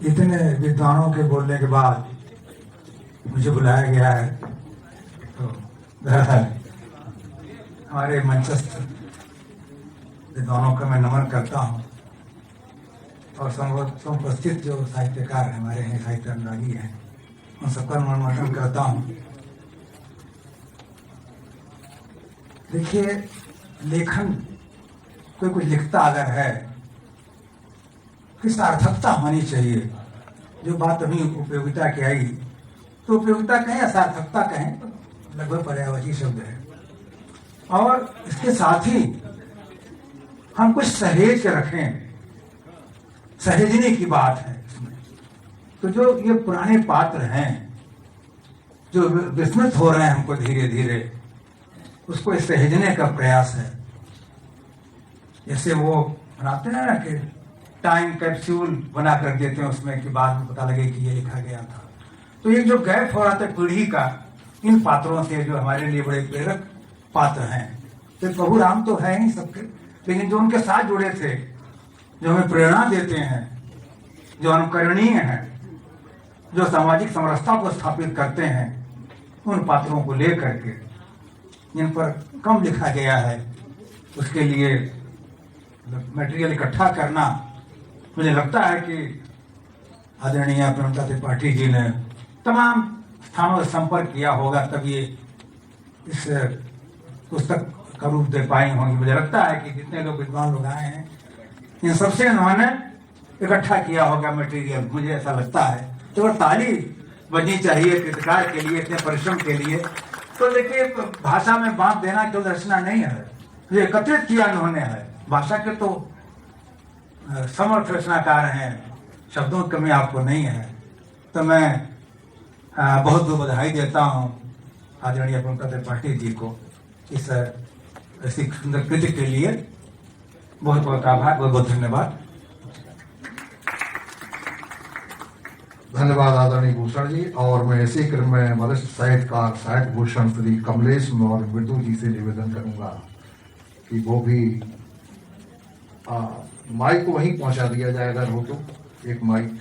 इतने विद्वानों के बोलने के बाद मुझे बुलाया गया है, तो हमारे मंचस्थ विद्वानों का मैं नमन करता हूँ और उपस्थित जो साहित्यकार हैं, हमारे हैं साहित्य अनुरागी हैं, उन सबका नमन करता हूँ। देखिए, लेखन कोई कुछ लिखता अगर है, किस सार्थकता होनी चाहिए। जो बात अभी उपयोगिता की आई, तो उपयोगिता कहें या सार्थकता कहें, लगभग पर्यायवाची शब्द है। और इसके साथ ही हम कुछ सहेज के रखें, सहेजने की बात है इसमें। तो जो ये पुराने पात्र हैं जो विस्मृत हो रहे हैं हमको धीरे धीरे, उसको सहेजने का प्रयास है। जैसे वो बनाते हैं ना कि टाइम कैप्सूल बना कर देते हैं उसमें, कि बाद में पता लगे कि ये लिखा गया था। तो ये जो गैप हो रहा था पीढ़ी का, इन पात्रों से जो हमारे लिए बड़े प्रेरक पात्र हैं, तो प्रभु राम तो है ही सबके, लेकिन जो उनके साथ जुड़े थे, जो हमें प्रेरणा देते हैं, जो अनुकरणीय हैं, जो सामाजिक समरसता को स्थापित करते हैं, उन पात्रों को लेकर के जिन पर कम लिखा गया है, उसके लिए मटेरियल इकट्ठा करना। मुझे लगता है कि आदरणीय प्रेमलता त्रिपाठी जी ने तमाम स्थानों से संपर्क किया होगा, तब ये इस पुस्तक का रूप दे पाई होंगी। मुझे लगता है कि जितने लोग विद्वान लोग आए हैं, इन सबसे उन्होंने इकट्ठा किया होगा मटेरियल, मुझे ऐसा लगता है। तो ताली बजनी चाहिए कृतिकार के लिए, इतने परिश्रम के लिए। तो देखिए, भाषा में बांध देना केवल रचना नहीं है, जो एकत्रित किया उन्होंने है। भाषा के तो समर्थ रचनाकार हैं, शब्दों की कमी आपको नहीं है। तो मैं बहुत बहुत बधाई देता हूँ आदरणीय प्रेमलता त्रिपाठी जी को इस ऐसी सुंदर कृति के लिए। बहुत बहुत आभार, बहुत बहुत धन्यवाद। धन्यवाद आदरणीय भूषण जी। और मैं इसी क्रम में वरिष्ठ साहित्यकार साहित्य भूषण श्री कमलेश और मृदु जी से निवेदन करूंगा कि वो भी माइक को वहीं पहुंचा दिया जाए अगर हो तो, एक माइक।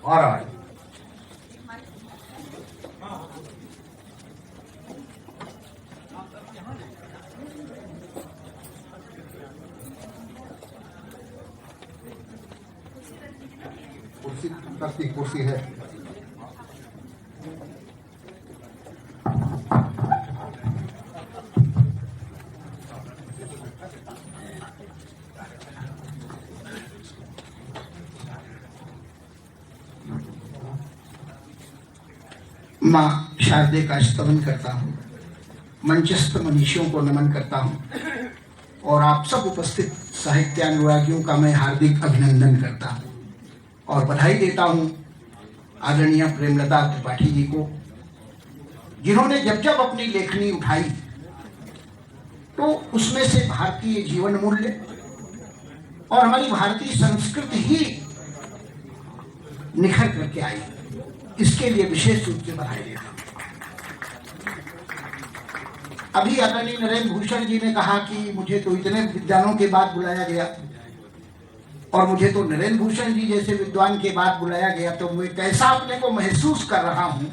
आ रहा है। कुर्सी तक की कुर्सी है। माँ शारदे का स्तवन करता हूँ, मंचस्थ मनीषियों को नमन करता हूँ और आप सब उपस्थित साहित्यानुरागियों का मैं हार्दिक अभिनंदन करता हूँ और बधाई देता हूँ आदरणीय प्रेमलता त्रिपाठी जी को, जिन्होंने जब जब अपनी लेखनी उठाई तो उसमें से भारतीय जीवन मूल्य और हमारी भारतीय संस्कृति ही निखर करके आई। इसके लिए विशेष रूप से बधाई देता हूं। अभी आदरणीय नरेंद्र भूषण जी ने कहा कि मुझे तो इतने विद्वानों के बाद बुलाया गया, और मुझे तो नरेंद्र भूषण जी जैसे विद्वान के बाद बुलाया गया, तो मैं कैसा अपने को महसूस कर रहा हूं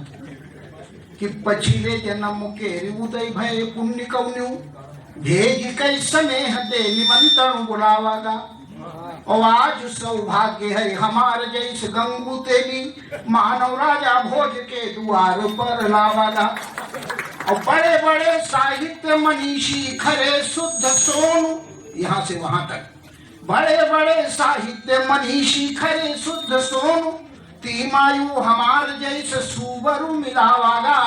कि पछिले जन्म के उदय भय पुण्य कौन्यू भेज कैसे दे निमंत्रण बुलावागा, और आज सौभाग्य है हमारे जैसे गंगू तेली मानव राजा भोज के द्वार पर लावागा। और बड़े बड़े साहित्य मनीषी खरे शुद्ध सोनू, यहाँ से वहां तक बड़े बड़े साहित्य मनीषी खरे शुद्ध सोनू, तीमायु हमार जैसे सुबरु मिलावागा।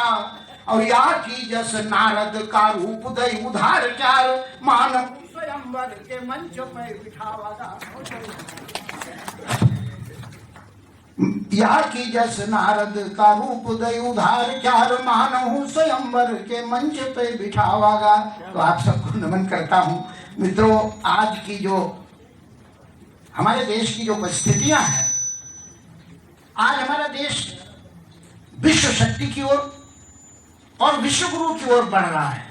और या की जस नारद का रूप दई उधार चार मानव स्वयंवर के मंच पे बिठावागा। या की जस नारद का रूप दई उधार चार मानव स्वयंवर के मंच पे बिठावागा। तो आप सबको नमन करता हूँ। मित्रों, आज की जो हमारे देश की जो परिस्थितियां हैं, आज हमारा देश विश्व शक्ति की ओर और विश्व गुरु की ओर बढ़ रहा है।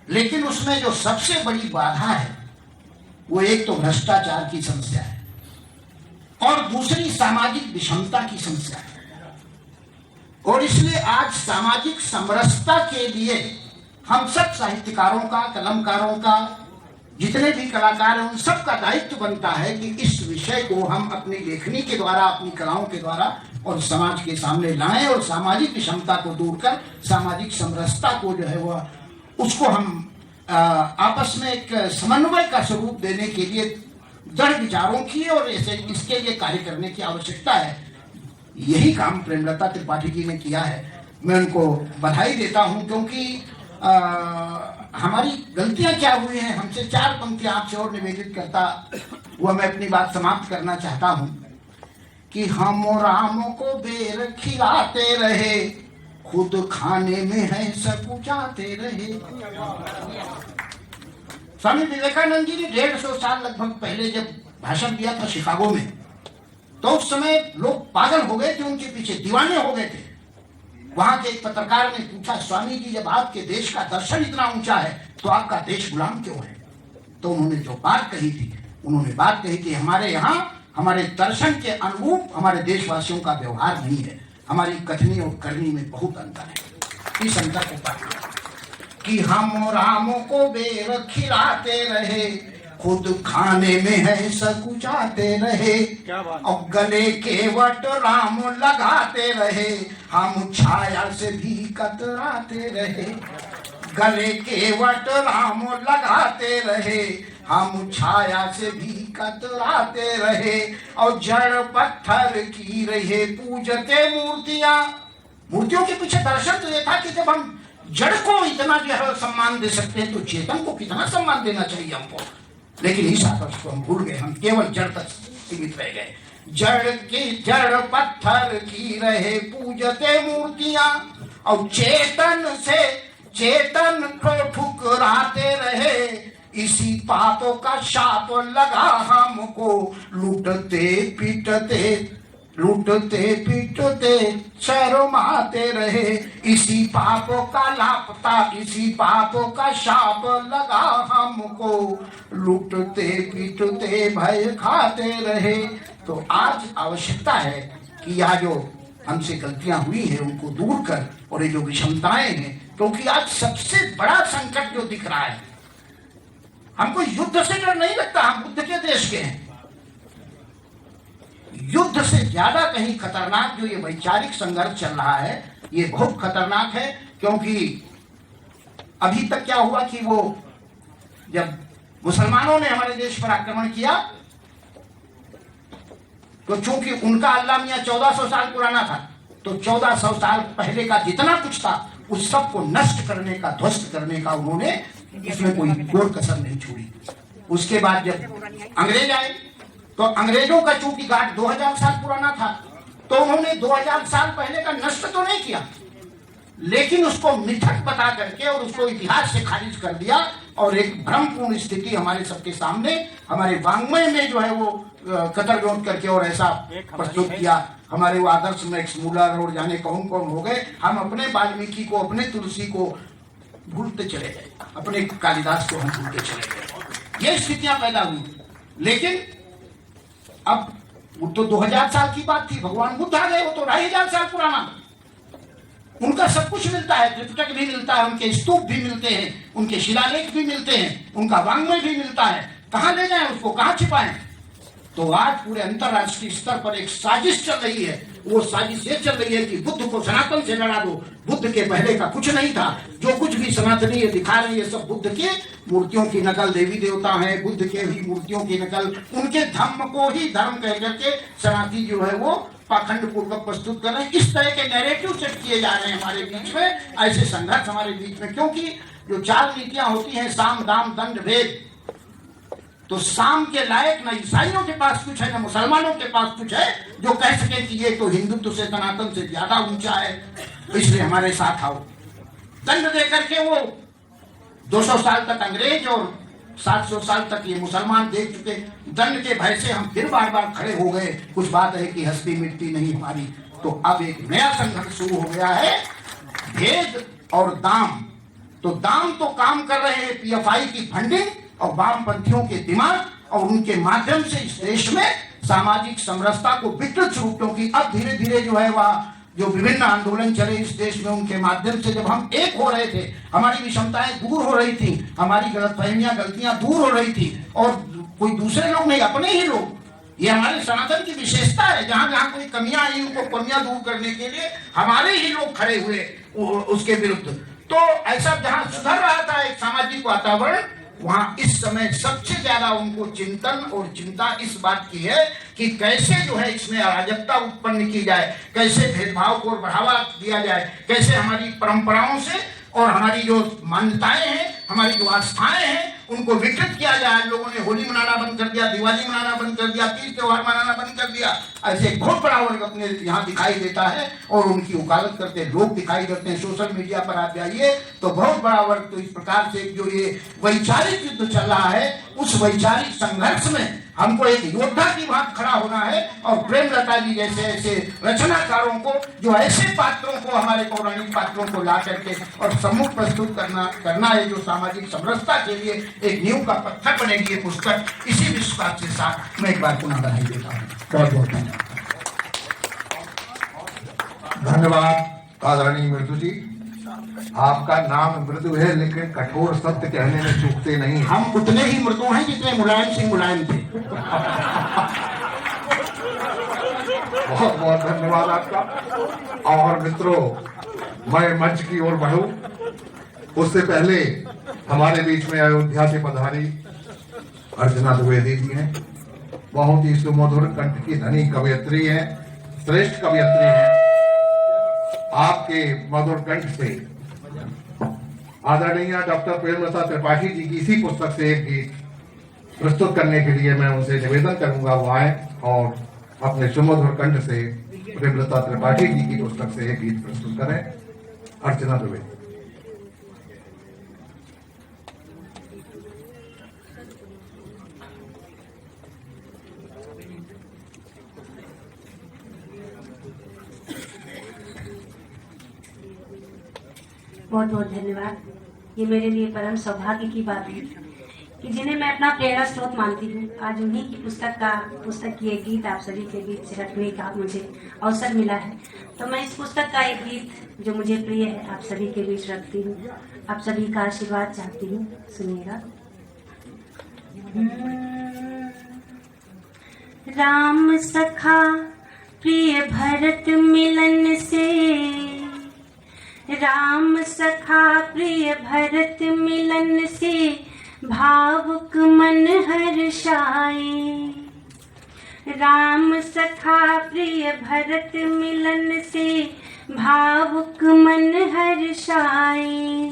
लेकिन उसमें जो सबसे बड़ी बाधा है वो एक तो भ्रष्टाचार की समस्या है और दूसरी सामाजिक विषमता की समस्या है। और इसलिए आज सामाजिक समरसता के लिए हम सब साहित्यकारों का, कलमकारों का, जितने भी कलाकार हैं उन सब का दायित्व बनता है कि इस विषय को हम अपनी लेखनी के द्वारा, अपनी कलाओं के द्वारा और समाज के सामने लाएं और सामाजिक विषमता को दूर कर सामाजिक समरसता को जो है वह उसको हम आपस में एक समन्वय का स्वरूप देने के लिए दृढ़ विचारों की और इसके लिए कार्य करने की आवश्यकता है। यही काम प्रेमलता त्रिपाठी जी ने किया है। मैं उनको बधाई देता हूं क्योंकि हमारी गलतियां क्या हुई हैं, हमसे 4 पंक्तियां आपसे और निवेदित करता हुआ मैं अपनी बात समाप्त करना चाहता हूं कि हम राम को बेर खिलाते रहे, खुद खाने में है सकुचाते रहे। स्वामी विवेकानंद जी ने 150 साल लगभग पहले जब भाषण दिया था शिकागो में, तो उस समय लोग पागल हो गए थे, उनके पीछे दीवाने हो गए थे। वहां के एक पत्रकार ने पूछा, स्वामी जी जब आपके देश का दर्शन इतना ऊंचा है तो आपका देश गुलाम क्यों है? तो उन्होंने जो बात कही थी, उन्होंने बात कही थी हमारे यहाँ हमारे दर्शन के अनुरूप हमारे देशवासियों का व्यवहार नहीं है, हमारी कथनी और करनी में बहुत अंतर है। इस अंतर को पाना कि हम राम को बेर खिलाते रहे, खुद खाने में है सकुचाते रहे, और गले के वट राम लगाते रहे, हम छाया से भी कतराते रहे। गले के वट राम लगाते रहे, हम छाया से भी कतराते रहे, और जड़ पत्थर की रहे पूजते मूर्तियां। मूर्तियों के पीछे दर्शन तो ये था कि जब हम जड़ को इतना जो है सम्मान दे सकते हैं तो चेतन को कितना सम्मान देना चाहिए हमको। लेकिन इस आदर्श को हम भूल गए, हम केवल जड़ तक सीमित रह गए। जड़ की जड़ पत्थर की रहे पूजते मूर्तियां, और चेतन से चेतन को ठुकराते रहे, इसी पापों का शाप लगा हमको, लूटते पीटते शर्माते रहे, इसी पापों का लापता, इसी पापों का शाप लगा हमको, लूटते पीटते भय खाते रहे। तो आज आवश्यकता है कि यह जो हमसे गलतियां हुई हैं उनको दूर कर, और ये जो विषमताएं हैं, क्योंकि आज सबसे बड़ा संकट जो दिख रहा है, हमको युद्ध से डर नहीं लगता, हम बुद्ध के देश के हैं। युद्ध से ज्यादा कहीं खतरनाक जो ये वैचारिक संघर्ष चल रहा है, ये बहुत खतरनाक है। क्योंकि अभी तक क्या हुआ कि वो जब मुसलमानों ने हमारे देश पर आक्रमण किया, तो चूंकि उनका अल्लाह मियां 1400 साल पुराना था, तो 1400 साल पहले का जितना कुछ था उस सब को नष्ट करने का, ध्वस्त करने का उन्होंने, इसमें कोई कोई कसर नहीं छोड़ी। उसके बाद जब अंग्रेज आए तो अंग्रेजों का चूंकि घाट 2000 साल पुराना था, तो उन्होंने 2000 साल पहले का नष्ट तो नहीं किया, लेकिन उसको मिथक बता करके और उसको इतिहास से खारिज कर दिया, और एक भ्रमपूर्ण स्थिति हमारे सबके सामने, हमारे वांग्मय में जो है वो कतर विरोध करके और ऐसा प्रस्तुत किया। हमारे वो आदर्श मैक्स मूलर और जाने कौन कौन हो गए, हम अपने वाल्मीकि को, अपने तुलसी को भूलते चले गए, अपने कालिदास को हम भूलते चले गए। ये स्थितियां पैदा हुई। लेकिन अब वो तो 2000 साल की बात थी, भगवान बुद्ध आ गए, वो तो 2500 साल पुराना, उनका सब कुछ मिलता है, त्रिपिटक भी मिलता है, उनके स्तूप भी मिलते हैं, उनके शिलालेख भी मिलते हैं, उनका वाङ्मय भी मिलता है। कहां ले जाएं उसको, कहां छिपाएं? तो आज पूरे अंतरराष्ट्रीय स्तर पर एक साजिश चल रही है। वो साजिश ये चल रही है कि बुद्ध को सनातन से लड़ा दो, बुद्ध के पहले का कुछ नहीं था, जो कुछ भी सनातनी ये दिखा रहे हैं सब बुद्ध के मूर्तियों की नकल, देवी देवता हैं, बुद्ध के ही मूर्तियों की नकल, उनके धर्म को ही धर्म कह करके सनातनी जो है वो पाखंड पूर्वक प्रस्तुत कर रहे हैं। इस तरह के नैरेटिव सेट किए जा रहे हैं हमारे बीच में, ऐसे संघर्ष हमारे बीच में। क्योंकि जो 4 नीतियां होती हैं, साम दाम दंड भेद, तो साम के लायक न ईसाइयों के पास कुछ है, न मुसलमानों के पास कुछ है जो कह सके कि ये तो हिंदुत्व से, सनातन से ज्यादा ऊंचा है, इसलिए हमारे साथ आओ। दंड दे करके वो 200 साल तक अंग्रेज और 700 साल तक ये मुसलमान देख चुके, दंड के भय से हम फिर बार बार खड़े हो गए। कुछ बात है कि हस्ती मिटती नहीं हमारी। तो अब एक नया संघर्ष शुरू हो गया है, भेद और दाम, तो दाम तो काम कर रहे हैं पीएफआई की फंडिंग और वामपंथियों के दिमाग, और उनके माध्यम से इस देश में सामाजिक समरसता को विकृत स्वरूप, क्योंकि अब धीरे धीरे जो है वह जो विभिन्न आंदोलन चले इस देश में, उनके माध्यम से जब हम एक हो रहे थे, हमारी विषमताएं दूर हो रही थी, हमारी गलतफहमियां गलतियां दूर हो रही थी, और कोई दूसरे लोग नहीं, अपने ही लोग, ये हमारे सनातन की विशेषता है। जहां जहां कोई कमियां आई उनको कमियां दूर करने के लिए हमारे ही लोग खड़े हुए उसके विरुद्ध। तो ऐसा जहां सुधर रहा था एक सामाजिक वातावरण, वहां इस समय सबसे ज्यादा उनको चिंतन और चिंता इस बात की है कि कैसे जो है इसमें अराजकता उत्पन्न की जाए, कैसे भेदभाव को बढ़ावा दिया जाए, कैसे हमारी परंपराओं से और हमारी जो मान्यताएं हैं, हमारी जो आस्थाएं हैं, उनको विकृत किया जाए। लोगों ने होली मनाना बंद कर दिया, दिवाली मनाना बंद कर दिया, तीज त्योहार मनाना बंद कर दिया। ऐसे बहुत बड़ा वर्ग अपने यहाँ दिखाई देता है और उनकी वकालत करते लोग दिखाई देते हैं। सोशल मीडिया पर आप जाइए तो बहुत बड़ा वर्ग, तो इस प्रकार से जो ये वैचारिक युद्ध चल रहा है, उस वैचारिक संघर्ष में हमको एक योद्धा की भांति खड़ा होना है, और प्रेमलता जी जैसे ऐसे रचनाकारों को, जो ऐसे पात्रों को, हमारे पौराणिक पात्रों को ला करके और सम्मुख प्रस्तुत करना है, जो सामाजिक समरसता के लिए एक नींव का पत्थर बनेगी ये पुस्तक। इसी विश्वास के साथ मैं एक बार पुनः बधाई देता हूँ। बहुत बहुत धन्यवाद। धन्यवाद आदरणीय मृदु जी। आपका नाम मृदु है लेकिन कठोर सत्य कहने में चूकते नहीं। हम उतने ही मृदु हैं जितने मुलायम सिंह मुलायम थे। बहुत बहुत धन्यवाद आपका। और मित्रों, मैं मंच की ओर बढ़ूं उससे पहले हमारे बीच में अयोध्या से पधारी अर्चना द्विवेदी जी हैं। बहुत ही सुमधुर कंठ की धनी कवयित्री हैं, श्रेष्ठ कवयित्री हैं। आपके मधुर कंठ से आदरणीय डॉक्टर प्रेमलता त्रिपाठी जी की इसी पुस्तक से एक गीत प्रस्तुत करने के लिए मैं उनसे निवेदन करूंगा वो आए और अपने सुमधुर कंठ से प्रेमलता त्रिपाठी जी की पुस्तक से एक गीत प्रस्तुत करें। अर्चना द्विवेदी। बहुत बहुत धन्यवाद। ये मेरे लिए परम सौभाग्य की बात है कि जिन्हें मैं अपना प्रेरणा स्रोत मानती हूँ, आज उन्हीं की पुस्तक की एक गीत आप सभी के बीच रखने का मुझे अवसर मिला है। तो मैं इस पुस्तक का एक गीत जो मुझे प्रिय है आप सभी के बीच रखती हूँ। आप सभी का आशीर्वाद चाहती हूँ, सुनिएगा। राम सखा प्रिय भरत मिलन से, राम सखा प्रिय भरत मिलन से, भावुक मन हर्षाए। राम सखा प्रिय भरत मिलन से, भावुक मन हर्षाए।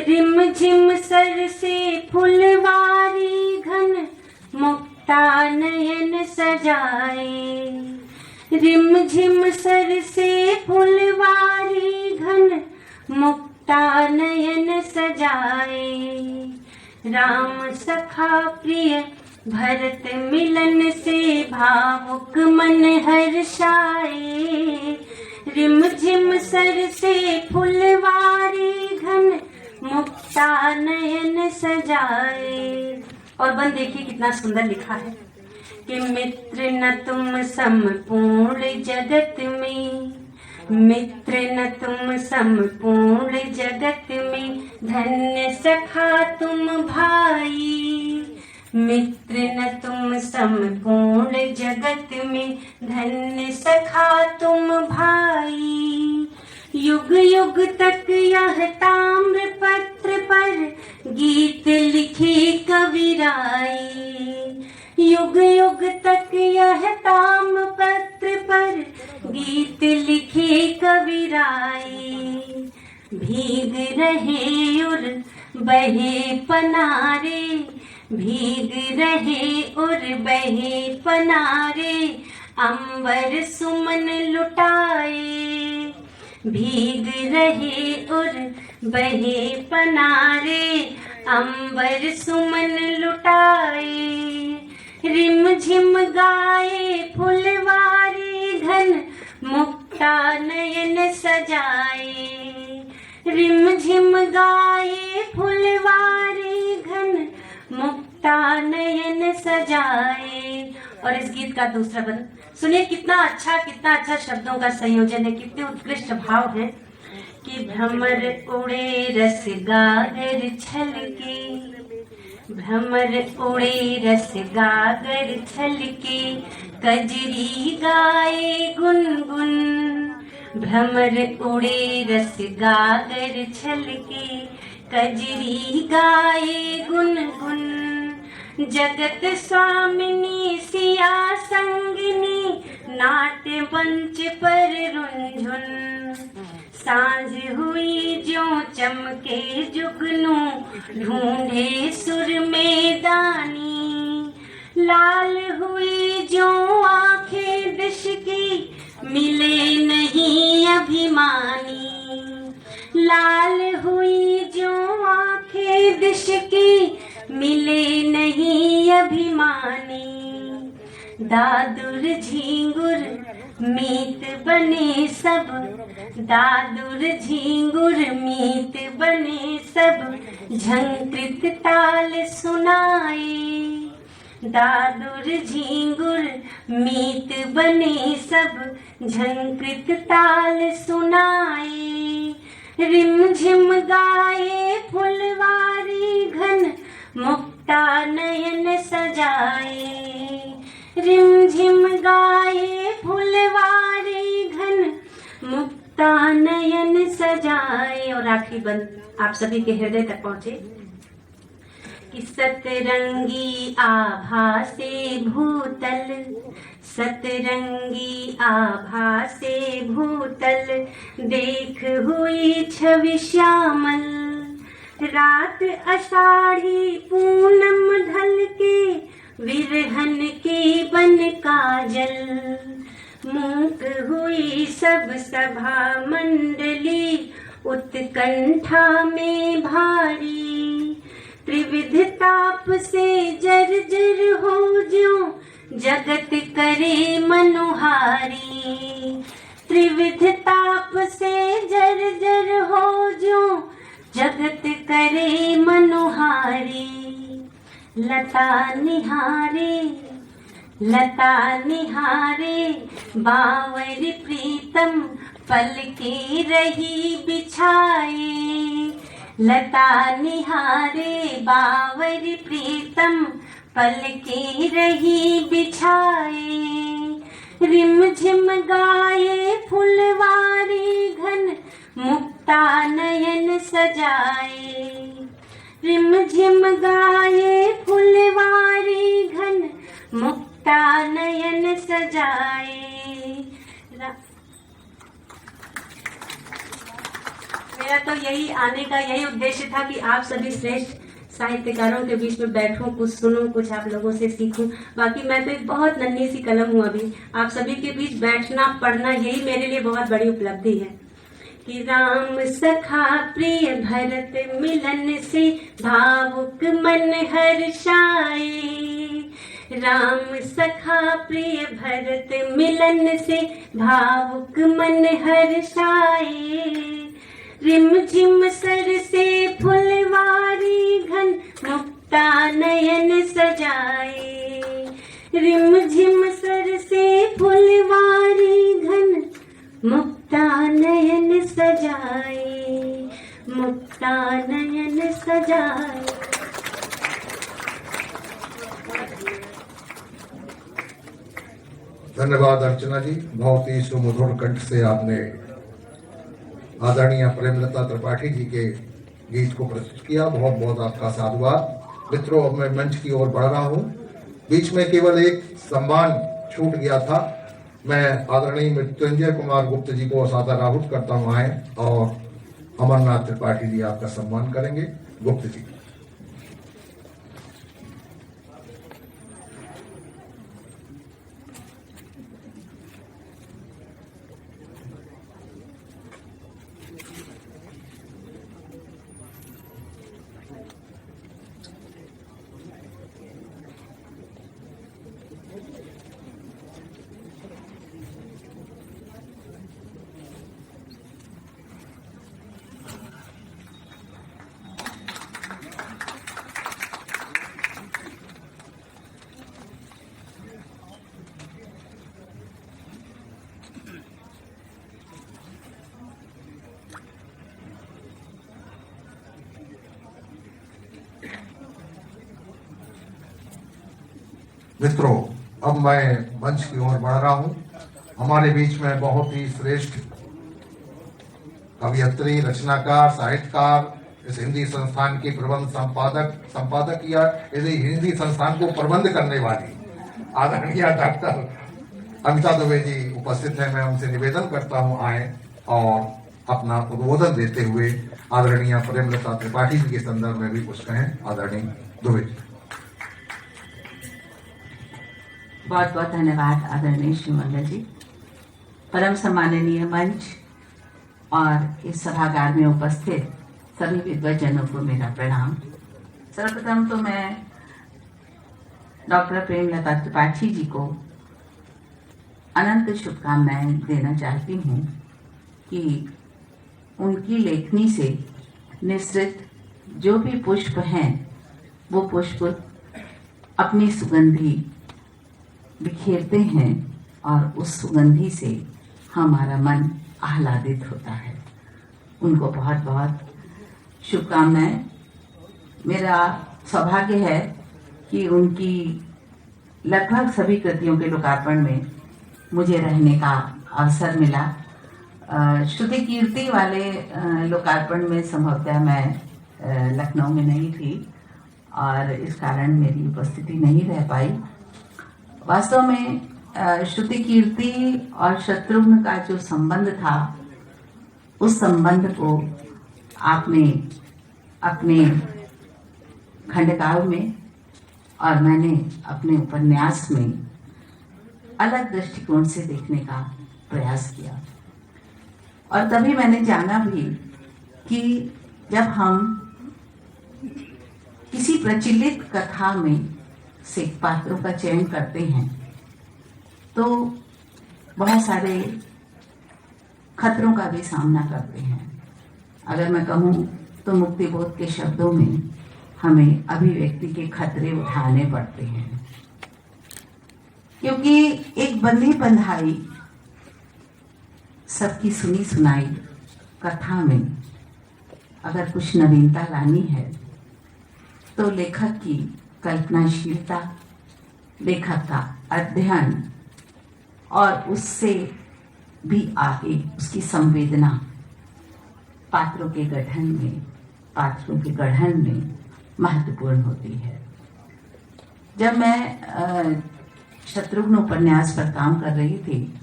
रिम झिम सर से फुलवारी घन, मुक्ता नयन सजाए। रिम झिम सर से फुलवारी घन, मुक्ता नयन सजाए। राम सखा प्रिय भरत मिलन से, भावुक मन हर्षाए। रिम झिम सर से फुलवारी घन, मुक्ता नयन सजाए। और बन देखिए कितना सुंदर लिखा है कि मित्र न तुम सम पूर्ण जगत में, मित्र न तुम सम पूर्ण जगत में, धन्य सखा तुम भाई। मित्र न तुम सम पूर्ण जगत में, धन्य सखा तुम भाई। युग युग तक यह ताम्र पत्र पर, गीत लिखे कविराई। युग युग तक यह ताम्र पत्र पर, गीत लिखे कविराई। भीग रहे उर बहे पनारे, भीग रहे उर बहे पनारे, अंबर सुमन लुटाए। भीग रहे उर बहे पनारे, अंबर सुमन लुटाए। रिम झिम गाए फुलवारी घन, मुक्ता नयन सजाए। रिम झिम गाए फुलवारी घन मुक्ता नयन सजाए। और इस गीत का दूसरा बंद सुनिए, कितना अच्छा शब्दों का संयोजन है, कितने उत्कृष्ट भाव है कि भ्रमर उड़े रस गागर छलके, भ्रमर उड़े रस गागर छलके, कजरी गाए गुनगुन, भ्रमर उड़े रस गागर छलके, कजरी गाए गुनगुन, जगत स्वामिनी सिया संगिनी, नाट्य मंच पर रुंझुन, सांझ हुई ज्यों चमके जुगनू, ढूंढे सुर में दानी, लाल हुई ज्यों आंखें दिश की, मिले नहीं अभिमानी, लाल हुई ज्यों आंखें दिश की, मिले नहीं अभिमानी, दादुर झींगुर मीत बने सब, दादुर झींगुर मीत बने सब, झंकृत ताल सुनाए, दादुर झींगुर मीत बने सब, झंकृत ताल सुनाए, रिम झिम गाए फुलवारी घन मुक्ता नयन सजाए, रिम झिम गाए फुलवारी घन मुक्ता नयन सजाए। और आखिरी बंद आप सभी के हृदय तक पहुंचे कि सतरंगी आभा से भूतल, सतरंगी आभा से भूतल, देख हुई छवि श्यामल, रात आषाढ़ी पूनम ढल के, विरहन के बन काजल, मूक हुई सब सभा मंडली, उत्कंठा में भारी, त्रिविध ताप से जर्जर हो ज्यों जगत करे मनुहारी, त्रिविध ताप से जर्जर हो ज्यों जगत करे मनुहारी, लता निहारे, लता निहारे, बांवर प्रीतम पल के रही बिछाए, लता निहारे, बांवर प्रीतम पल के रही बिछाए, रिम झिम गाए फुलवारी घन मुक्ता नयन सजाए, रिम झिम गाए फुलवारी घन मुक्ता नयन सजाए। मेरा तो यही आने का यही उद्देश्य था कि आप सभी श्रेष्ठ साहित्यकारों के बीच में बैठूं, कुछ सुनूं, कुछ आप लोगों से सीखूं। बाकी मैं तो एक बहुत नन्ही सी कलम हूँ अभी, आप सभी के बीच बैठना पढ़ना यही मेरे लिए बहुत बड़ी उपलब्धि है कि राम सखा प्रिय भरत मिलन से भावुक मन हर्षाए, राम सखा प्रिय भरत मिलन से भावुक मन हर्षाए, रिम झिम सर से फुलवारी घन मुक्ता नयन सजाए, रिम झिम सर से फुलवारी घन मुक्ता नयन सजाए, मुक्ता नयन सजाए। धन्यवाद अर्चना जी, बहुत ही सुमधुर कंठ से आपने आदरणीय प्रेमलता त्रिपाठी जी के गीत को प्रस्तुत किया। बहुत बहुत आपका साधुवाद। मित्रों, अब मैं मंच की ओर बढ़ रहा हूँ। बीच में केवल एक सम्मान छूट गया था। मैं आदरणीय मृत्युंजय कुमार गुप्त जी को सादर आहूत करता हूँ आए, और अमरनाथ त्रिपाठी जी आपका सम्मान करेंगे। गुप्त जी। मित्रों, अब मैं मंच की ओर बढ़ रहा हूं। हमारे बीच में बहुत ही श्रेष्ठ कवियत्री, रचनाकार, साहित्यकार, इस हिंदी संस्थान की प्रबंध संपादक या यदि हिंदी संस्थान को प्रबंध करने वाली आदरणीय डॉक्टर अमिता दुबे जी उपस्थित हैं। मैं उनसे निवेदन करता हूं आए और अपना उद्बोधन देते हुए आदरणीय प्रेमलता त्रिपाठी जी के संदर्भ में भी कुछ कहें। आदरणीय दुबे जी। बहुत बहुत धन्यवाद आदरणीय श्री मंगल जी। परम सम्माननीय मंच और इस सभागार में उपस्थित सभी विद्वजनों को मेरा प्रणाम। सर्वप्रथम तो मैं डॉक्टर प्रेमलता त्रिपाठी जी को अनंत शुभकामनाएं देना चाहती हूँ कि उनकी लेखनी से निसृत जो भी पुष्प हैं वो पुष्प अपनी सुगंधी बिखेरते हैं और उस सुगंधी से हमारा मन आह्लादित होता है। उनको बहुत बहुत शुभकामनाएं। मेरा सौभाग्य है कि उनकी लगभग सभी कृतियों के लोकार्पण में मुझे रहने का अवसर मिला। श्रुति कीर्ति वाले लोकार्पण में संभवतः मैं लखनऊ में नहीं थी और इस कारण मेरी उपस्थिति नहीं रह पाई। वास्तव में श्रुति कीर्ति और शत्रुघ्न का जो संबंध था, उस संबंध को आपने अपने खंडकाव्य में और मैंने अपने उपन्यास में अलग दृष्टिकोण से देखने का प्रयास किया। और तभी मैंने जाना भी कि जब हम किसी प्रचलित कथा में से पात्रों का चयन करते हैं तो बहुत सारे खतरों का भी सामना करते हैं। अगर मैं कहूँ तो मुक्तिबोध के शब्दों में हमें अभिव्यक्ति के खतरे उठाने पड़ते हैं, क्योंकि एक बंधी बंधाई सबकी सुनी सुनाई कथा में अगर कुछ नवीनता लानी है तो लेखक की कल्पनाशीलता, लेखक का अध्ययन और उससे भी आगे उसकी संवेदना पात्रों के गठन में महत्वपूर्ण होती है। जब मैं शत्रुघ्न उपन्यास पर काम कर रही थी,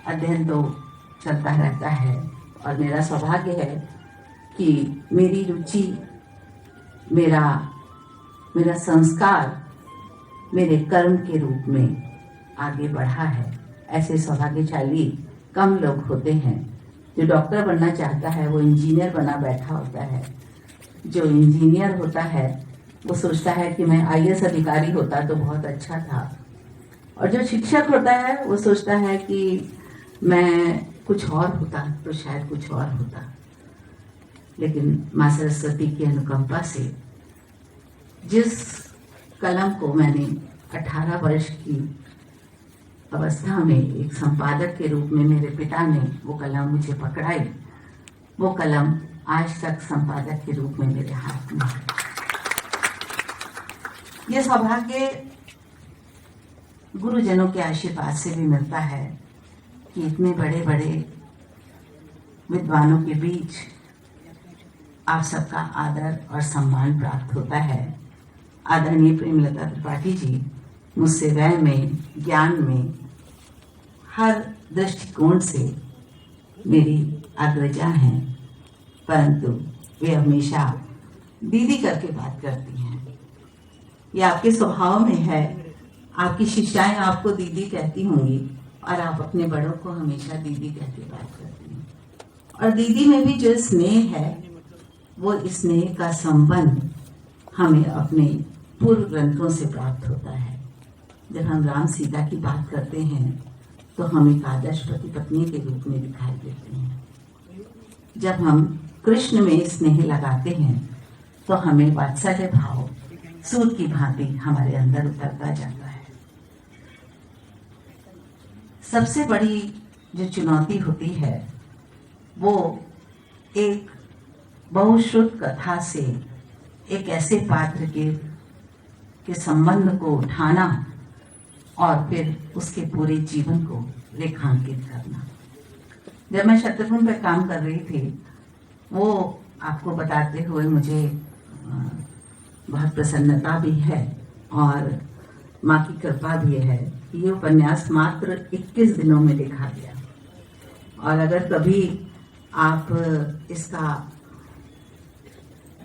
अध्ययन तो चलता रहता है और मेरा सौभाग्य है कि मेरी रुचि, मेरा संस्कार मेरे कर्म के रूप में आगे बढ़ा है। ऐसे सौभाग्यशाली कम लोग होते हैं। जो डॉक्टर बनना चाहता है वो इंजीनियर बना बैठा होता है। जो इंजीनियर होता है वो सोचता है कि मैं आईएएस अधिकारी होता तो बहुत अच्छा था, और जो शिक्षक होता है वो सोचता है कि मैं कुछ और होता तो शायद कुछ और होता। लेकिन माँ सरस्वती की अनुकंपा से जिस कलम को मैंने 18 वर्ष की अवस्था में एक संपादक के रूप में मेरे पिता ने वो कलम मुझे पकड़ाई, वो कलम आज तक संपादक के रूप में मेरे हाथ में है। ये सौभाग्य गुरुजनों के आशीर्वाद से भी मिलता है कि इतने बड़े बड़े विद्वानों के बीच आप सबका आदर और सम्मान प्राप्त होता है। आदरणीय प्रेमलता त्रिपाठी जी मुझसे व्यय में, ज्ञान में, हर दृष्टिकोण से मेरी अग्रजा हैं, परंतु वे हमेशा दीदी करके बात करती हैं। ये आपके स्वभाव में है। आपकी शिष्याएं आपको दीदी कहती होंगी और आप अपने बड़ों को हमेशा दीदी कहते बात करती हैं। और दीदी में भी जो स्नेह है वो स्नेह का संबंध हमें अपने पूर्व ग्रंथों से प्राप्त होता है। जब हम राम सीता की बात करते हैं तो हम एक आदर्श पति पत्नी के रूप में दिखाई देते हैं। जब हम कृष्ण में स्नेह लगाते हैं तो हमें वात्सल्य भाव सूर्य की भांति हमारे अंदर उतरता जाता है। सबसे बड़ी जो चुनौती होती है वो एक बहुश्रुत कथा से एक ऐसे पात्र के संबंध को उठाना और फिर उसके पूरे जीवन को रेखांकित करना। जब मैं शत्रुघ्न पे काम कर रही थी, वो आपको बताते हुए मुझे बहुत प्रसन्नता भी है और माँ की कृपा भी है। ये उपन्यास मात्र 21 दिनों में लिखा गया और अगर कभी आप इसका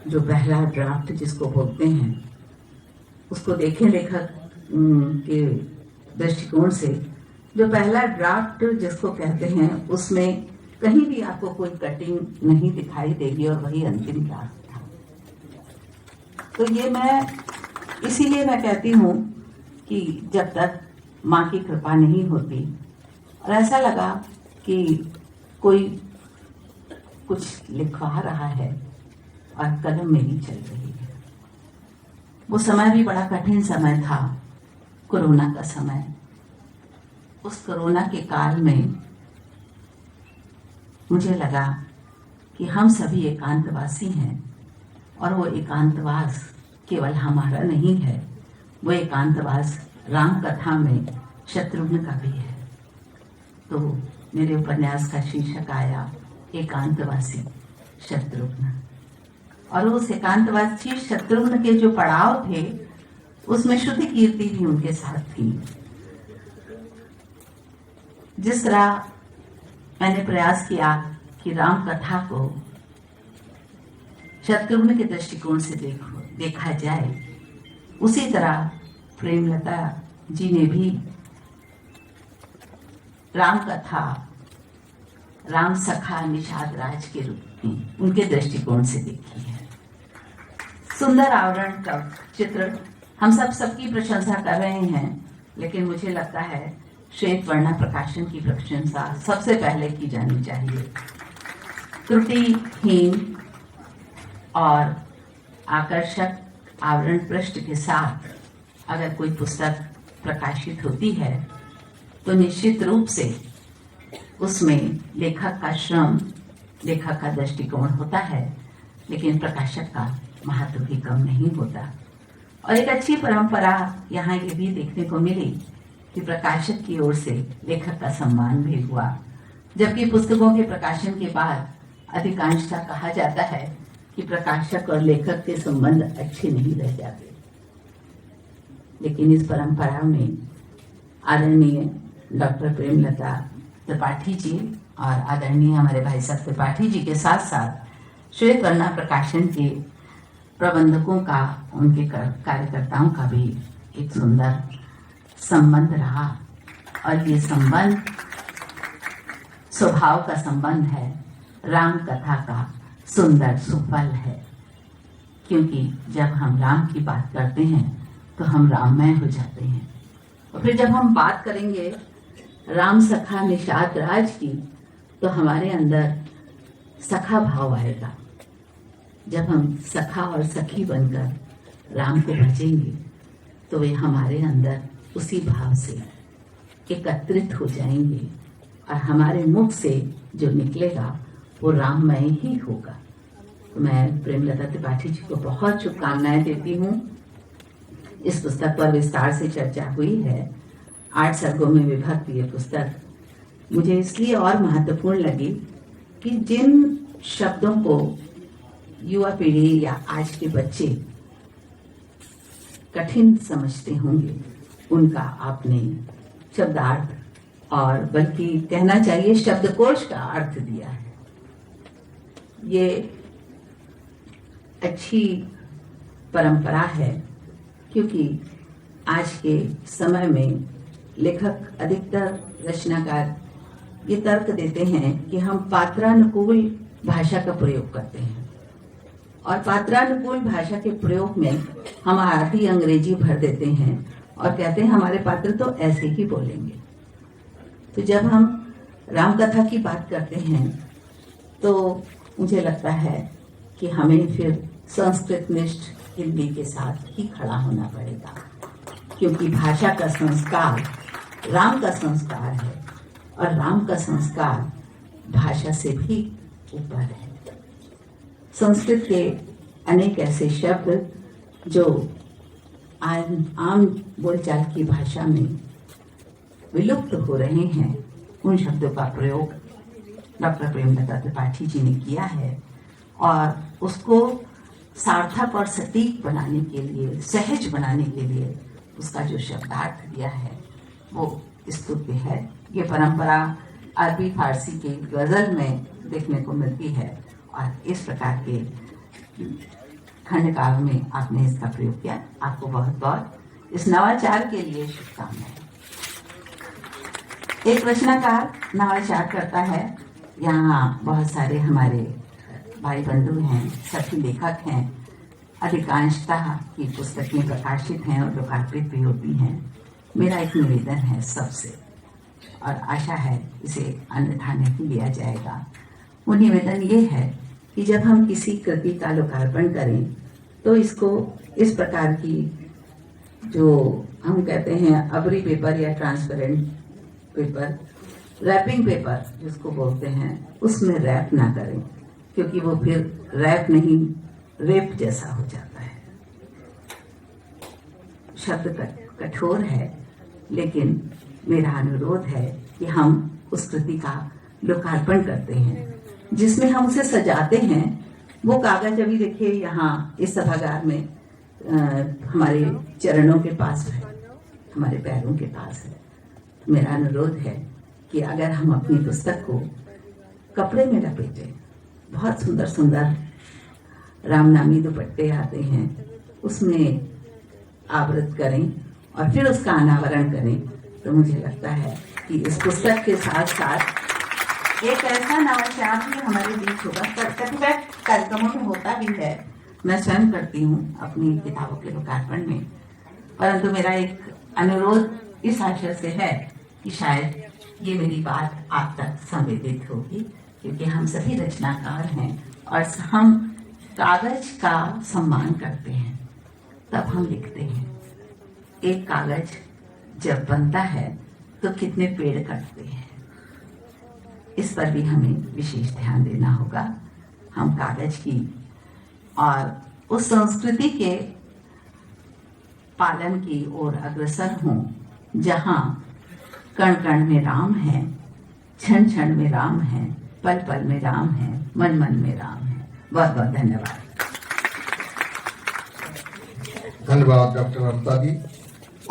जो पहला ड्राफ्ट जिसको बोलते हैं उसको देखें लेखक के दृष्टिकोण से, जो पहला ड्राफ्ट जिसको कहते हैं उसमें कहीं भी आपको कोई कटिंग नहीं दिखाई देगी और वही अंतिम ड्राफ्ट था। तो ये इसीलिए मैं कहती हूँ कि जब तक माँ की कृपा नहीं होती, और ऐसा लगा कि कोई कुछ लिखवा रहा है और कलम मेरी चल रही है। वो समय भी बड़ा कठिन समय था, कोरोना का समय। उस कोरोना के काल में मुझे लगा कि हम सभी एकांतवासी हैं और वो एकांतवास केवल हमारा नहीं है, वो एकांतवास राम कथा में शत्रुघ्न का भी है। तो मेरे उपन्यास का शीर्षक आया एकांतवासी शत्रुघ्न, और उस एकांतवासी शत्रुघ्न के जो पड़ाव थे उसमें श्रुति कीर्ति भी उनके साथ थी। जिस तरह मैंने प्रयास किया कि राम कथा को शत्रुघ्न के दृष्टिकोण से देखा जाए, उसी तरह प्रेमलता जी ने भी राम कथा राम सखा निषाद राज के रूप में उनके दृष्टिकोण से देखी है। सुंदर आवरण का चित्र हम सबकी प्रशंसा कर रहे हैं, लेकिन मुझे लगता है श्वेत वर्णा प्रकाशन की प्रशंसा सबसे पहले की जानी चाहिए। त्रुटिहीन और आकर्षक आवरण पृष्ठ के साथ अगर कोई पुस्तक प्रकाशित होती है तो निश्चित रूप से उसमें लेखक का श्रम, लेखक का दृष्टिकोण होता है, लेकिन प्रकाशक का महत्व भी कम नहीं होता। और एक अच्छी परंपरा यहाँ ये भी देखने को मिली कि प्रकाशक की ओर से लेखक का सम्मान भी हुआ, जबकि पुस्तकों के प्रकाशन के बाद अधिकांशतः कहा जाता है कि प्रकाशक और लेखक के संबंध अच्छे नहीं रह जाते। लेकिन इस परंपरा में आदरणीय डॉक्टर प्रेमलता त्रिपाठी जी और आदरणीय हमारे भाई साहब त्रिपाठी जी के साथ साथ श्वेत वर्णा प्रकाशन के प्रबंधकों का, उनके कार्यकर्ताओं का भी एक सुंदर संबंध रहा। और ये संबंध स्वभाव का संबंध है, राम कथा का सुंदर सुफल है। क्योंकि जब हम राम की बात करते हैं तो हम राममय हो जाते हैं, और फिर जब हम बात करेंगे राम सखा निषाद राज की तो हमारे अंदर सखा भाव आएगा। जब हम सखा और सखी बनकर राम को भजेंगे तो वे हमारे अंदर उसी भाव से एकत्रित हो जाएंगे और हमारे मुख से जो निकलेगा वो राममय ही होगा। तो मैं प्रेमलता त्रिपाठी जी को बहुत शुभकामनाएं देती हूँ। इस पुस्तक पर विस्तार से चर्चा हुई है। 8 सर्गों में विभक्त ये पुस्तक मुझे इसलिए और महत्वपूर्ण लगी कि जिन शब्दों को युवा पीढ़ी या आज के बच्चे कठिन समझते होंगे, उनका आपने शब्दार्थ और बल्कि कहना चाहिए शब्दकोश का अर्थ दिया है। ये अच्छी परंपरा है, क्योंकि आज के समय में लेखक, अधिकतर रचनाकार ये तर्क देते हैं कि हम पात्रानुकूल भाषा का प्रयोग करते हैं, और पात्रानुकूल भाषा के प्रयोग में हम आधी अंग्रेजी भर देते हैं और कहते हैं हमारे पात्र तो ऐसे ही बोलेंगे। तो जब हम रामकथा की बात करते हैं तो मुझे लगता है कि हमें फिर संस्कृतनिष्ठ हिंदी के साथ ही खड़ा होना पड़ेगा, क्योंकि भाषा का संस्कार राम का संस्कार है और राम का संस्कार भाषा से भी ऊपर है। संस्कृत के अनेक ऐसे शब्द जो आम बोलचाल की भाषा में विलुप्त हो रहे हैं, उन शब्दों का प्रयोग डॉक्टर प्रेमलता त्रिपाठी जी ने किया है और उसको सार्थक और सटीक बनाने के लिए, सहज बनाने के लिए उसका जो शब्दार्थ दिया है वो स्तुत्य है। ये परंपरा अरबी फारसी के गजल में देखने को मिलती है और इस प्रकार के खंड काव्य में आपने इसका प्रयोग किया। आपको बहुत बहुत इस नवाचार के लिए शुभकामनाएं। एक रचनाकार नवाचार करता है, यहाँ बहुत सारे हमारे भाई बंधु हैं, सभी लेखक हैं, अधिकांशतः की पुस्तकें प्रकाशित हैं और लोकार्पित भी होती हैं। मेरा एक निवेदन है सबसे और आशा है इसे अन्यथा नहीं लिया जाएगा। वो निवेदन ये है कि जब हम किसी कृति का लोकार्पण करें तो इसको इस प्रकार की, जो हम कहते हैं अबरी पेपर या ट्रांसपेरेंट पेपर, रैपिंग पेपर जिसको बोलते हैं, उसमें रैप ना करें, क्योंकि वो फिर रैप नहीं रेप जैसा हो जाता है। शब्द कठोर है, लेकिन मेरा अनुरोध है कि हम उस कृति का लोकार्पण करते हैं, जिसमें हम उसे सजाते हैं। वो कागज अभी देखिए यहाँ इस सभागार में हमारे चरणों के पास है, हमारे पैरों के पास है। मेरा अनुरोध है कि अगर हम अपनी पुस्तक को कपड़े में लपेटें, बहुत सुंदर सुंदर रामनामी दुपट्टे आते हैं, उसमें आवृत करें और फिर उसका अनावरण करें, तो मुझे लगता है कि इस पुस्तक के साथ साथ एक ऐसा नवाचार भी हमारे बीच होगा। कतिपय कार्यक्रमों में होता भी है, मैं स्वयं करती हूँ अपनी किताबों के लोकार्पण में, परंतु मेरा एक अनुरोध इस आशय से है कि शायद ये मेरी बात आप तक संवेदित होगी, क्योंकि हम सभी रचनाकार हैं और हम कागज का सम्मान करते हैं, तब हम लिखते हैं। एक कागज जब बनता है तो कितने पेड़ कटते हैं, इस पर भी हमें विशेष ध्यान देना होगा। हम कागज की और उस संस्कृति के पालन की ओर अग्रसर हों, जहाँ कण कण में राम है, क्षण क्षण में राम है, पल पल में राम है, मन मन में राम है। बहुत बहुत धन्यवाद। धन्यवाद डॉक्टर ममता जी।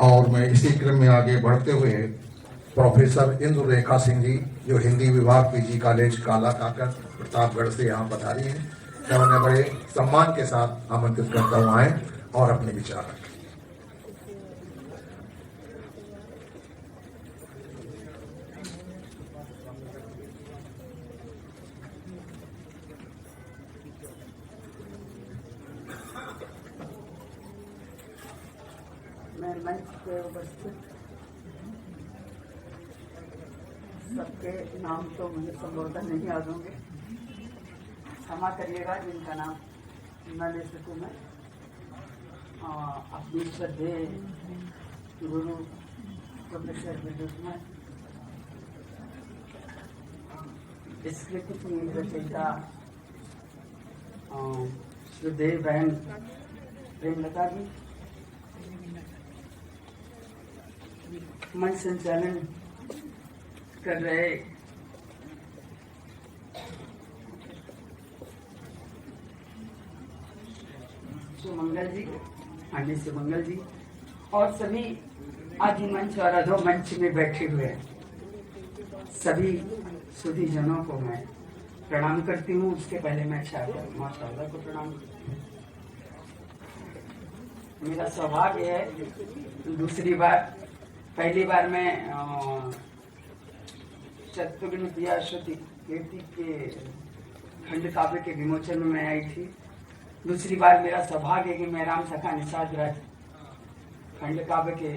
और मैं इसी क्रम में आगे बढ़ते हुए प्रोफेसर इंदु रेखा सिंह जी, जो हिंदी विभाग पीजी कॉलेज काला काकर प्रतापगढ़ से यहाँ पधारी हैं, मैं उन्हें बड़े सम्मान के साथ आमंत्रित करता हूँ आए और अपने विचार रखें। मैं मंच पे उपस्थित सबके नाम तो मुझे संबोधन नहीं याद होंगे, क्षमा करिएगा जिनका नाम न ले सकूँ मैं। अपनी श्रद्धेय गुरु प्रोफेसर विद्युत में इस कृति की रचयिता श्रद्धेय बहन प्रेमलता जी, मंच संचालन कर रहे सुमंगल जी, आने सुमंगल जी, और सभी आदि मंच और अधो मंच में बैठे हुए सभी सुधी जनों को मैं प्रणाम करती हूँ। उसके पहले मैं माशाअल्लाह को प्रणाम करती हूँ। मेरा सौभाग्य है दूसरी बार, पहली बार मैं शतुघ्न प्रिया श्रुति कीर्ति के खंड काव्य के विमोचन में मैं आई थी। दूसरी बार मेरा सौभाग्य है कि मैं राम सखा निषाद राज खंड काव्य के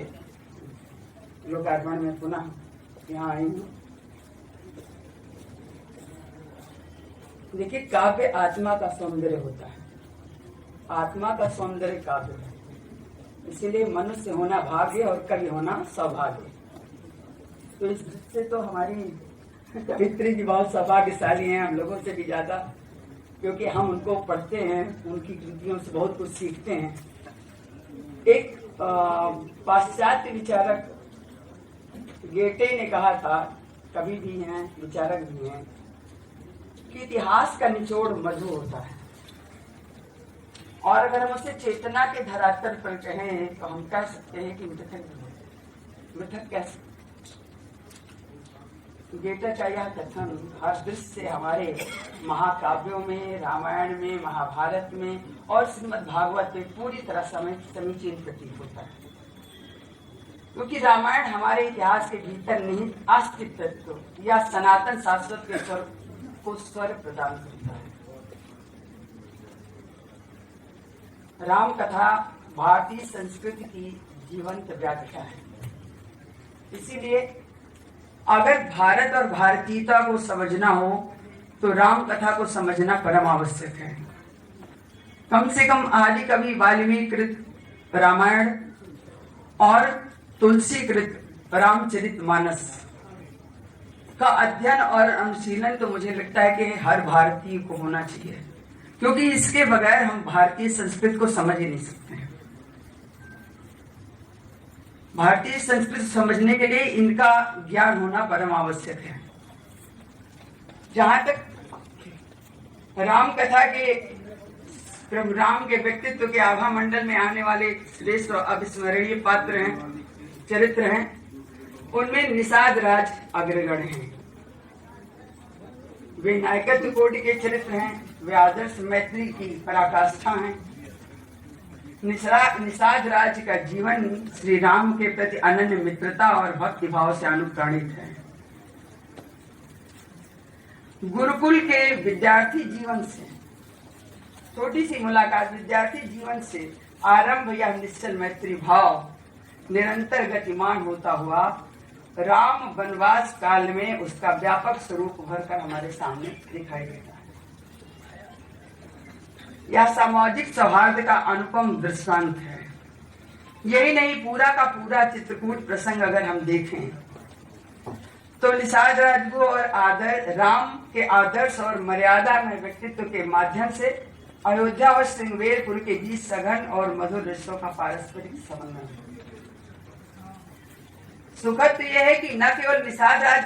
लोकार्पण में पुनः यहाँ आई हूँ। देखिए, काव्य आत्मा का सौंदर्य होता है, आत्मा का सौंदर्य काव्य है, इसीलिए मनुष्य होना भाग्य और कवि होना सौभाग्य। तो इस दृष्टि से तो हमारी कवित्री जी बहुत सौभाग्यशाली हैं, हम लोगों से भी ज्यादा। क्योंकि हम उनको पढ़ते हैं, उनकी कृतियों से बहुत कुछ सीखते हैं। एक पाश्चात्य विचारक गेटे ने कहा था, कवि भी हैं, विचारक भी हैं, कि इतिहास का निचोड़ मधु होता है। और अगर हम उसे चेतना के धरातल पर कहें तो हम कह सकते हैं कि मृतक कैसे। गेटे का यह कथन हर दृश्य से हमारे महाकाव्यों में, रामायण में, महाभारत में और श्रीमद् भागवत में पूरी तरह समीचीन प्रतीत होता है, क्योंकि रामायण हमारे इतिहास के भीतर निहित आस्तिक तत्व या सनातन शाश्वत के स्वर को स्वर प्रदान करता है। राम कथा भारतीय संस्कृति की जीवंत व्याख्या है। इसीलिए अगर भारत और भारतीयता को समझना हो तो राम कथा को समझना परम आवश्यक है। कम से कम आदि कवि वाल्मीकि कृत रामायण और तुलसी कृत रामचरितमानस का अध्ययन और अनुशीलन तो मुझे लगता है कि हर भारतीय को होना चाहिए, क्योंकि इसके बगैर हम भारतीय संस्कृति को समझ ही नहीं सकते हैं। भारतीय संस्कृति समझने के लिए इनका ज्ञान होना परम आवश्यक है। जहां तक राम कथा के, प्रभु राम के व्यक्तित्व के आभा मंडल में आने वाले श्रेष्ठ और अविस्मरणीय पात्र हैं, चरित्र हैं, उनमें निषाद राज अग्रगण्य हैं। वे नायकत्व कोटि के चरित्र हैं, वे आदर्श मैत्री की पराकाष्ठा हैं। निषाद राज का जीवन श्री राम के प्रति अनन्य मित्रता और भक्ति भाव से अनुप्राणित है। गुरुकुल के विद्यार्थी जीवन से छोटी सी मुलाकात, विद्यार्थी जीवन से आरंभ यह निश्चल मैत्री भाव निरंतर गतिमान होता हुआ राम वनवास काल में उसका व्यापक स्वरूप उभरकर हमारे सामने दिखाई देता है। यह सामाजिक सौहार्द का अनुपम दृष्टांत है। यही नहीं, पूरा का पूरा चित्रकूट प्रसंग अगर हम देखें तो निषाद राजगुरु और राम के आदर्श और मर्यादा में व्यक्तित्व के माध्यम से अयोध्या और श्रृंगवेरपुर के बीच सघन और मधुर रिश्तों का पारस्परिक समन्वय है। सुखद तो यह है कि न केवल निषाद राज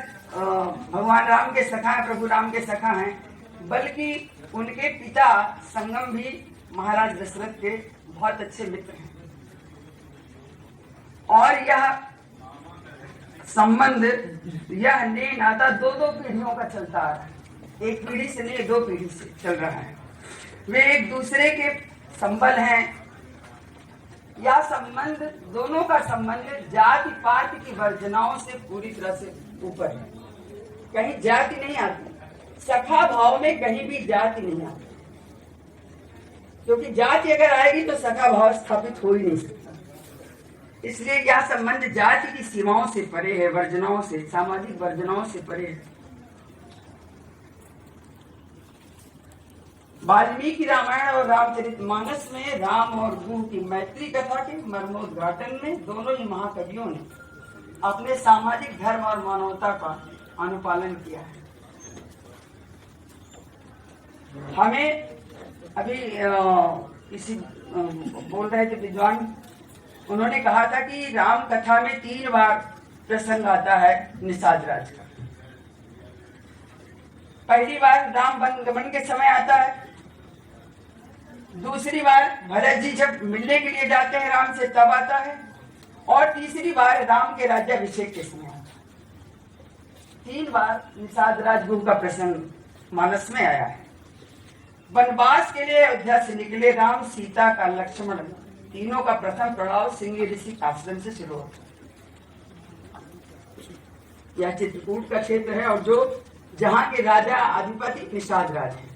भगवान राम के सखा हैं, प्रभु राम के सखा हैं, बल्कि उनके पिता संगम भी महाराज दशरथ के बहुत अच्छे मित्र हैं। और यह संबंध, यह ने नाता दो पीढ़ियों का चलता आ रहा है। एक पीढ़ी से नहीं, दो पीढ़ी से चल रहा है। वे एक दूसरे के संबल हैं। यह संबंध, दोनों का संबंध जाति पात की वर्जनाओं से पूरी तरह से ऊपर है। कहीं जाति नहीं आती, सखा भाव में कहीं भी जाति नहीं आती, क्योंकि जाति अगर आएगी तो सखा भाव स्थापित हो ही नहीं सकता। इसलिए यह संबंध जाति की सीमाओं से परे है, वर्जनाओं से, सामाजिक वर्जनाओं से परे है। वाल्मीकि रामायण और रामचरितमानस में राम और गुरु की मैत्री कथा के मर्मोद्घाटन में दोनों ही महाकवियों ने अपने सामाजिक धर्म और मानवता का अनुपालन किया है। हमें अभी किसी बोल रहे थे विद्वान, उन्होंने कहा था कि राम कथा में 3 बार प्रसंग आता है निषाद राज का। पहली बार राम वन गमन के समय आता है, दूसरी बार भरत जी जब मिलने के लिए जाते हैं राम से तब आता है, और तीसरी बार राम के राज्याभिषेक के समय आता है। 3 बार निषाद राजगुरु का प्रसंग मानस में आया है। वनवास के लिए अयोध्या से निकले राम, सीता का लक्ष्मण, तीनों का प्रथम पड़ाव सिंह ऋषि आश्रम से शुरू होता है। यह चित्रकूट का क्षेत्र है और जो जहां के राजा अधिपति निषाद राज है।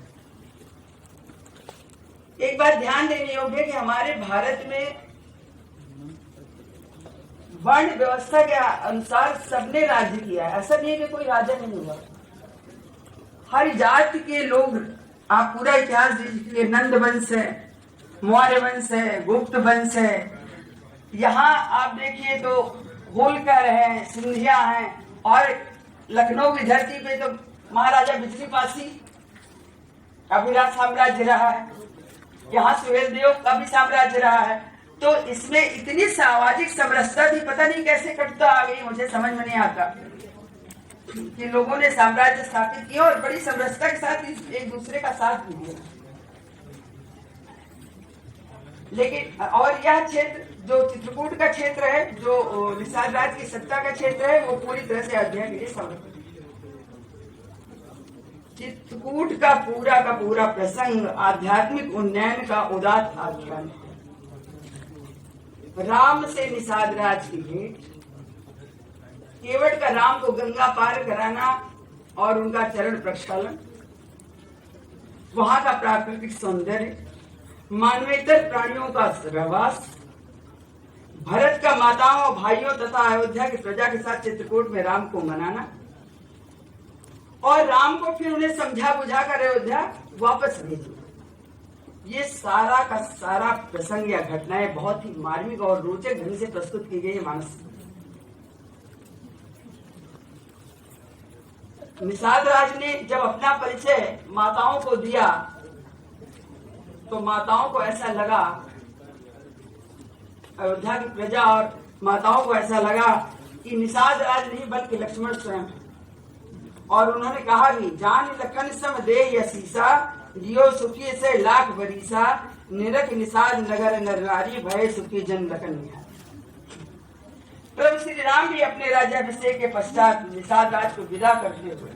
एक बात ध्यान देने योग्य है कि हमारे भारत में वर्ण व्यवस्था के अनुसार सबने राज्य किया है। ऐसा नहीं है कि कोई राजा नहीं हुआ। हर जाति के लोग, आप पूरा इतिहास देखिए, नंद वंश है, मौर्य वंश है, गुप्त वंश है, यहाँ आप देखिए तो होलकर है, सिंधिया है, और लखनऊ की धरती पे तो महाराजा बिजली पासी अभिलाष साम्राज्य रहा है, यहाँ सुहेल देव का भी साम्राज्य रहा है। तो इसमें इतनी सामाजिक समरसता थी, पता नहीं कैसे कटता आ गई, मुझे समझ में नहीं आता कि लोगों ने साम्राज्य स्थापित किया और बड़ी समरसता के साथ एक दूसरे का साथ भी दिया। लेकिन और यह क्षेत्र जो चित्रकूट का क्षेत्र है, जो निषाद राज की सत्ता का क्षेत्र है, वो पूरी तरह से अयोध्या के लिए समर्पित। चित्रकूट का पूरा प्रसंग आध्यात्मिक उन्नयन का उदात्त आख्यान है। राम से निषाद राज की भेंट, केवट का राम को गंगा पार कराना और उनका चरण प्रक्षालन, वहां का प्राकृतिक सौंदर्य, मानवेतर प्राणियों का रहवास, भरत का माताओं भाइयों तथा अयोध्या की प्रजा के साथ चित्रकूट में राम को मनाना और राम को फिर उन्हें समझा बुझा कर अयोध्या वापस भेजना, ये सारा का सारा प्रसंग या घटनाएं बहुत ही मार्मिक और रोचक ढंग से प्रस्तुत की गई है मानस। निषाद राज ने जब अपना परिचय माताओं को दिया तो माताओं को ऐसा लगा, अयोध्या की प्रजा और माताओं को ऐसा लगा कि निषाद राज नहीं बल्कि लक्ष्मण स्वयं, और उन्होंने कहा कि जान लखन सम दे यसीसा, जियो सुखी से लाख बरीसा, निरख निषाद नगर नर नारी, भय सुखी जन लखन निहार। प्रभु श्री राम भी अपने राज्याभिषेक के पश्चात निषाद राज को विदा करते हुए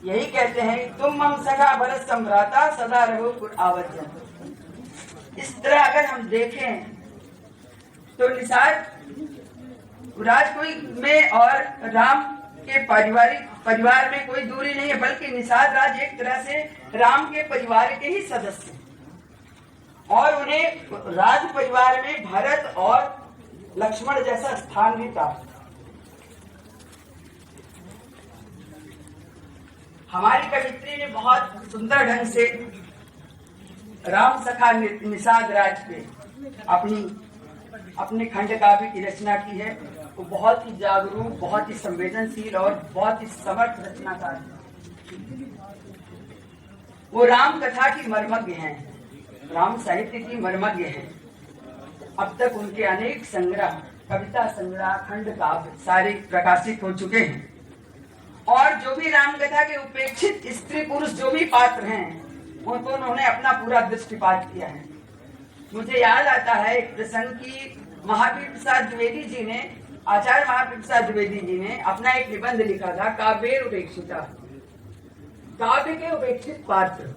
यही कहते हैं, तुम मम सखा भरत सम्भ्राता, सदा रघुकुल आवर्जन। इस तरह अगर हम देखें तो निषाद राज कोई में और राम के परिवार में कोई दूरी नहीं है, बल्कि निषाद राज एक तरह से राम के परिवार के ही सदस्य हैं और उन्हें राज परिवार में भरत और लक्ष्मण जैसा स्थान भी प्राप्त। हमारी कवित्री ने बहुत सुंदर ढंग से राम सखा निषाद राज पे अपने खंड काव्य की रचना की है। वो बहुत ही जागरूक, बहुत ही संवेदनशील और बहुत ही समर्थ रचनाकार है। वो राम कथा की मर्मज्ञ हैं, राम साहित्य की मर्मज्ञ हैं। अब तक उनके अनेक संग्रह, कविता संग्रह, खंड काव्य सारे प्रकाशित हो चुके हैं और जो भी राम कथा के उपेक्षित स्त्री पुरुष जो भी पात्र हैं उनको उन्होंने अपना पूरा दृष्टिपात किया है। मुझे याद आता है एक प्रसंग की महावीर प्रसाद द्विवेदी जी ने, आचार्य महावीर प्रसाद द्विवेदी जी ने अपना एक निबंध लिखा था, काव्य उपेक्षिता, काव्य के उपेक्षित पात्र,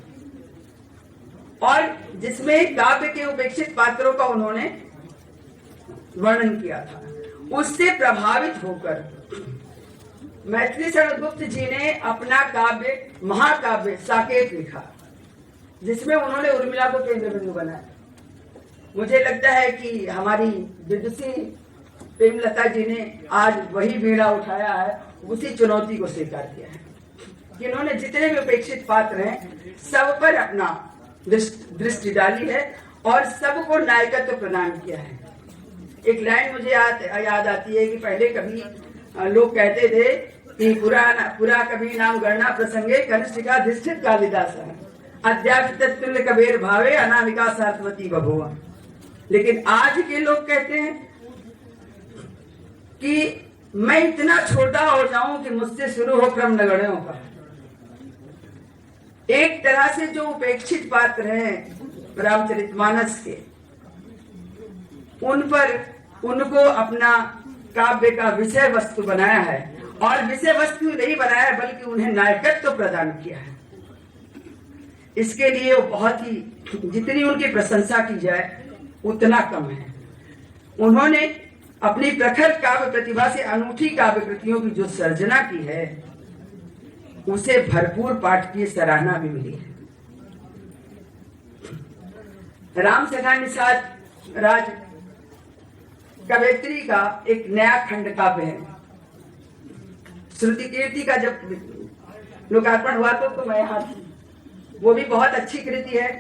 और जिसमें काव्य के उपेक्षित पात्रों का उन्होंने वर्णन किया था। उससे प्रभावित होकर मैथिली शरण गुप्त जी ने अपना काव्य महाकाव्य साकेत लिखा, जिसमें उन्होंने उर्मिला को केंद्र बिंदु बनाया। मुझे लगता है कि हमारी विदुषी प्रेमलता जी ने आज वही बीड़ा उठाया है, उसी चुनौती को स्वीकार किया है कि उन्होंने जितने भी उपेक्षित पात्र हैं सब पर अपना दृष्टि डाली है और सबको नायकत्व प्रदान किया है। एक लाइन मुझे याद आती है कि पहले कभी लोग कहते थे कि पुरा कभी नाम गणना प्रसंगे कनिष्ठिका धिष्ठित कालिदास अध्यात्म तुल्य कबीर भावे अनामिका सारस्वती बभुआ। लेकिन आज के लोग कहते हैं कि मैं इतना छोटा हो जाऊं कि मुझसे शुरू हो क्रम नगड़ों का। एक तरह से जो उपेक्षित पात्र हैं रामचरितमानस के, उन पर उनको अपना काव्य का विषय वस्तु बनाया है और विषय वस्तु नहीं बनाया बल्कि उन्हें नायकत्व प्रदान किया है। इसके लिए वो बहुत ही, जितनी उनकी प्रशंसा की जाए उतना कम है। उन्होंने अपनी प्रखर काव्य प्रतिभा से अनूठी काव्य कृतियों की जो सर्जना की है उसे भरपूर पाठकीय सराहना भी मिली है। राम सखा निषाद राज कवयित्री का एक नया खंड काव्य है। श्रुति कीर्ति का जब लोकार्पण हुआ तो मैं यहाँ थी। वो भी बहुत अच्छी कृति है।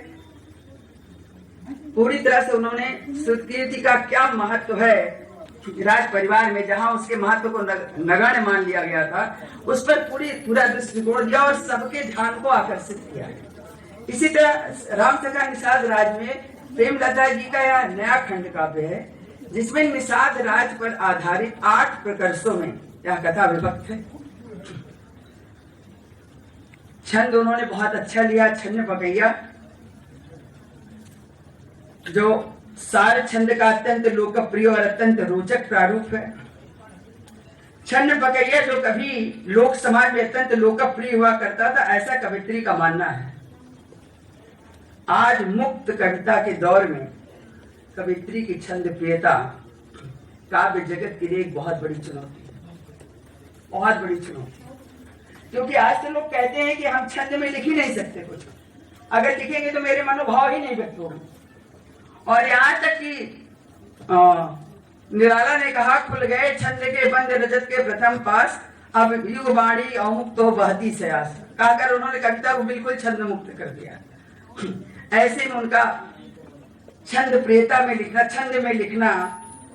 पूरी तरह से उन्होंने श्रुति कीर्ति का क्या महत्व है राज परिवार में, जहां उसके महत्व को नगण्य मान लिया गया था, उस पर पूरा दृष्टिकोण दिया और सबके ध्यान को आकर्षित किया है। इसी तरह राम सखा निषाद राज में प्रेमलता जी का यह नया खंड काव्य है, जिसमें निषाद राज पर आधारित 8 प्रकर्षों में यह कथा विभक्त है। छंद उन्होंने बहुत अच्छा लिया, छन्न पकैया, जो सार छंद का अत्यंत लोकप्रिय और अत्यंत रोचक प्रारूप है। छन्न पकैया जो कभी लोक समाज में अत्यंत लोकप्रिय हुआ करता था, ऐसा कवित्री का मानना है। आज मुक्त कविता के दौर में कवित्री की छंद प्रियता काव्य जगत के लिए एक बहुत बड़ी चुनौती है, बहुत बड़ी चुनौती है। क्योंकि आज तो लोग कहते हैं कि हम छंद में लिख ही नहीं सकते कुछ, अगर लिखेंगे तो मेरे मनोभाव ही नहीं व्यक्त होंगे। और यहाँ तक कि निराला ने कहा, खुल गए छंद के बंद रजत के प्रथम पास, अब युग बाणी अमुक्त हो बहती से आस, कहकर उन्होंने कविता को बिल्कुल छंद मुक्त कर दिया। ऐसे में उनका छंद प्रियता में लिखना, छंद में लिखना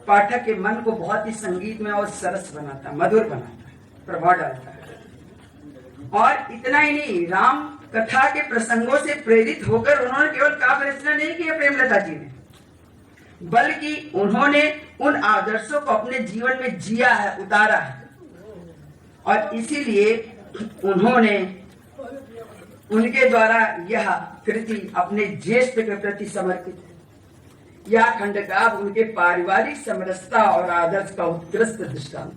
पाठक के मन को बहुत ही संगीतमय और सरस बनाता, मधुर बनाता, प्रभाव डालता है। और इतना ही नहीं, राम कथा के प्रसंगों से प्रेरित होकर उन्होंने केवल काव्य रचना नहीं की प्रेमलता जी ने, बल्कि उन्होंने उन आदर्शों को अपने जीवन में जिया है, उतारा है। और इसीलिए उन्होंने उनके द्वारा यह कृति अपने ज्येष्ठ के प्रति समर्पित है। यह खंडकाव्य उनके पारिवारिक समरसता और आदर्श का उत्कृष्ट दृष्टांत।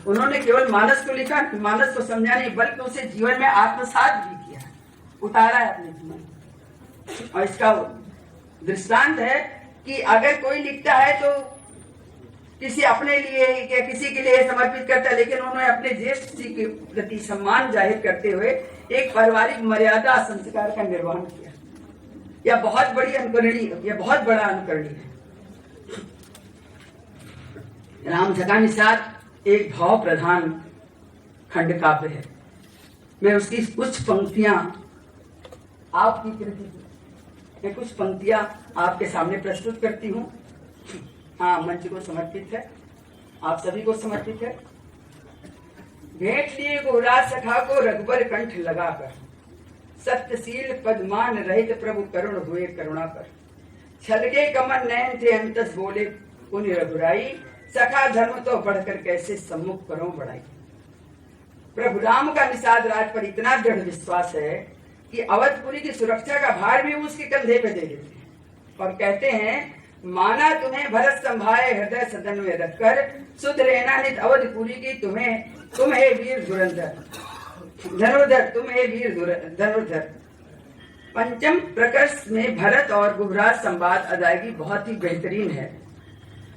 उन्होंने केवल मानस को लिखा, मानस को समझा नहीं, बल्कि उसे जीवन में आत्मसात भी किया, उतारा है अपने जीवन। और इसका दृष्टांत है कि अगर कोई लिखता है तो किसी अपने लिए या किसी के लिए समर्पित करता है, लेकिन उन्होंने अपने ज्येष्ठ जी के प्रति सम्मान जाहिर करते हुए एक पारिवारिक मर्यादा संस्कार का निर्वहन किया। यह बहुत बड़ी अनुकरणीय, यह बहुत बड़ा अनुकरणीय है। राम सखा निषाद एक भाव प्रधान खंड काव्य है। मैं उसकी कुछ पंक्तियां आपकी कृति की, मैं कुछ पंक्तियां आपके सामने प्रस्तुत करती हूँ। हाँ, मंच को समर्पित है, आप सभी को समर्पित है। भेंट लिए गुहराज सखा को रघुबर कंठ लगाकर, सत्यशील पदमान रहित प्रभु करुण हुए करुणा कर। छलके कमर नयन थे अंतस बोले पुनि रघुराई, सखा धर्म तो बढ़कर कैसे सम्मुख करो बढ़ाई। प्रभु राम का निषाद राज पर इतना दृढ़ विश्वास है कि अवधपुरी की सुरक्षा का भार भी उसके कंधे पे दे देते हैं और कहते हैं, माना तुम्हें भरत संभाए हृदय सदन में रखकर, सुध रहना नित अवधपुरी की तुम्हें वीर धुरंधर धनुर्धर, तुम्हें वीर धनुर्धर। पंचम प्रकर्ष में भरत और गुहराज संवाद अदायगी बहुत ही बेहतरीन है।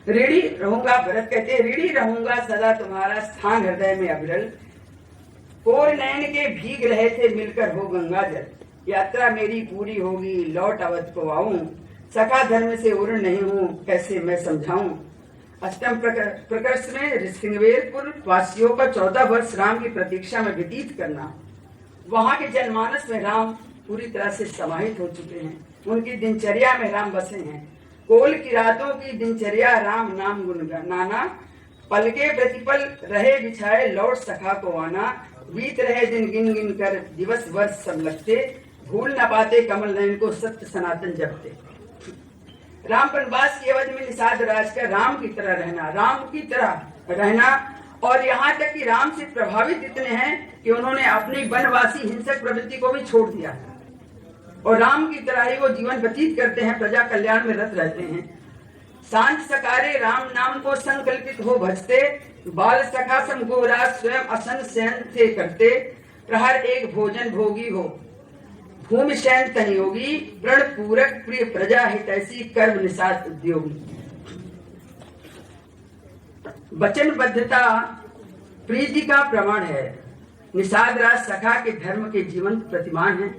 ऋणी रहूंगा, भरत कहते हैं, ऋणी रहूंगा सदा तुम्हारा स्थान हृदय में अविरल। कोर नयन के भीग रहे थे मिलकर हो गंगा जल, यात्रा मेरी पूरी होगी लौट अवध को आऊं। सखा धर्म से उर्ण नहीं हूं कैसे मैं समझाऊं। अष्टम प्रकर्ष में ऋषिंगवेरपुर वासियों का 14 वर्ष राम की प्रतीक्षा में व्यतीत करना। वहां के जनमानस में राम पूरी तरह से समाहित हो चुके हैं, उनकी दिनचर्या में राम बसे हैं। कोल की रातों की दिनचर्या राम नाम गुनगुनाना, पलके प्रतिपल रहे बिछाए लौट सखा को आना। बीत रहे दिन गिन गिन कर दिवस वर्ष सब लगते, भूल न पाते कमल नयन को सत्य सनातन जपते। राम वनवास की अवधि में निषाद राज का राम की तरह रहना, राम की तरह रहना, और यहाँ तक कि राम से प्रभावित इतने हैं कि उन्होंने अपनी वनवासी हिंसक प्रवृत्ति को भी छोड़ दिया और राम की तरह ही वो जीवन व्यतीत करते हैं, प्रजा कल्याण में रत रहते हैं। शांत सकारे राम नाम को संकल्पित हो भजते, बाल सखा सम गुहराज स्वयं असन शयन से करते। प्रहर एक भोजन भोगी हो भूमि शयन तन योगी, प्रण पूरक प्रिय प्रजा हितैषी कर्म निषाद उद्योगी। वचनबद्धता प्रीति का प्रमाण है। निषाद राज सखा के धर्म के जीवंत प्रतिमान है।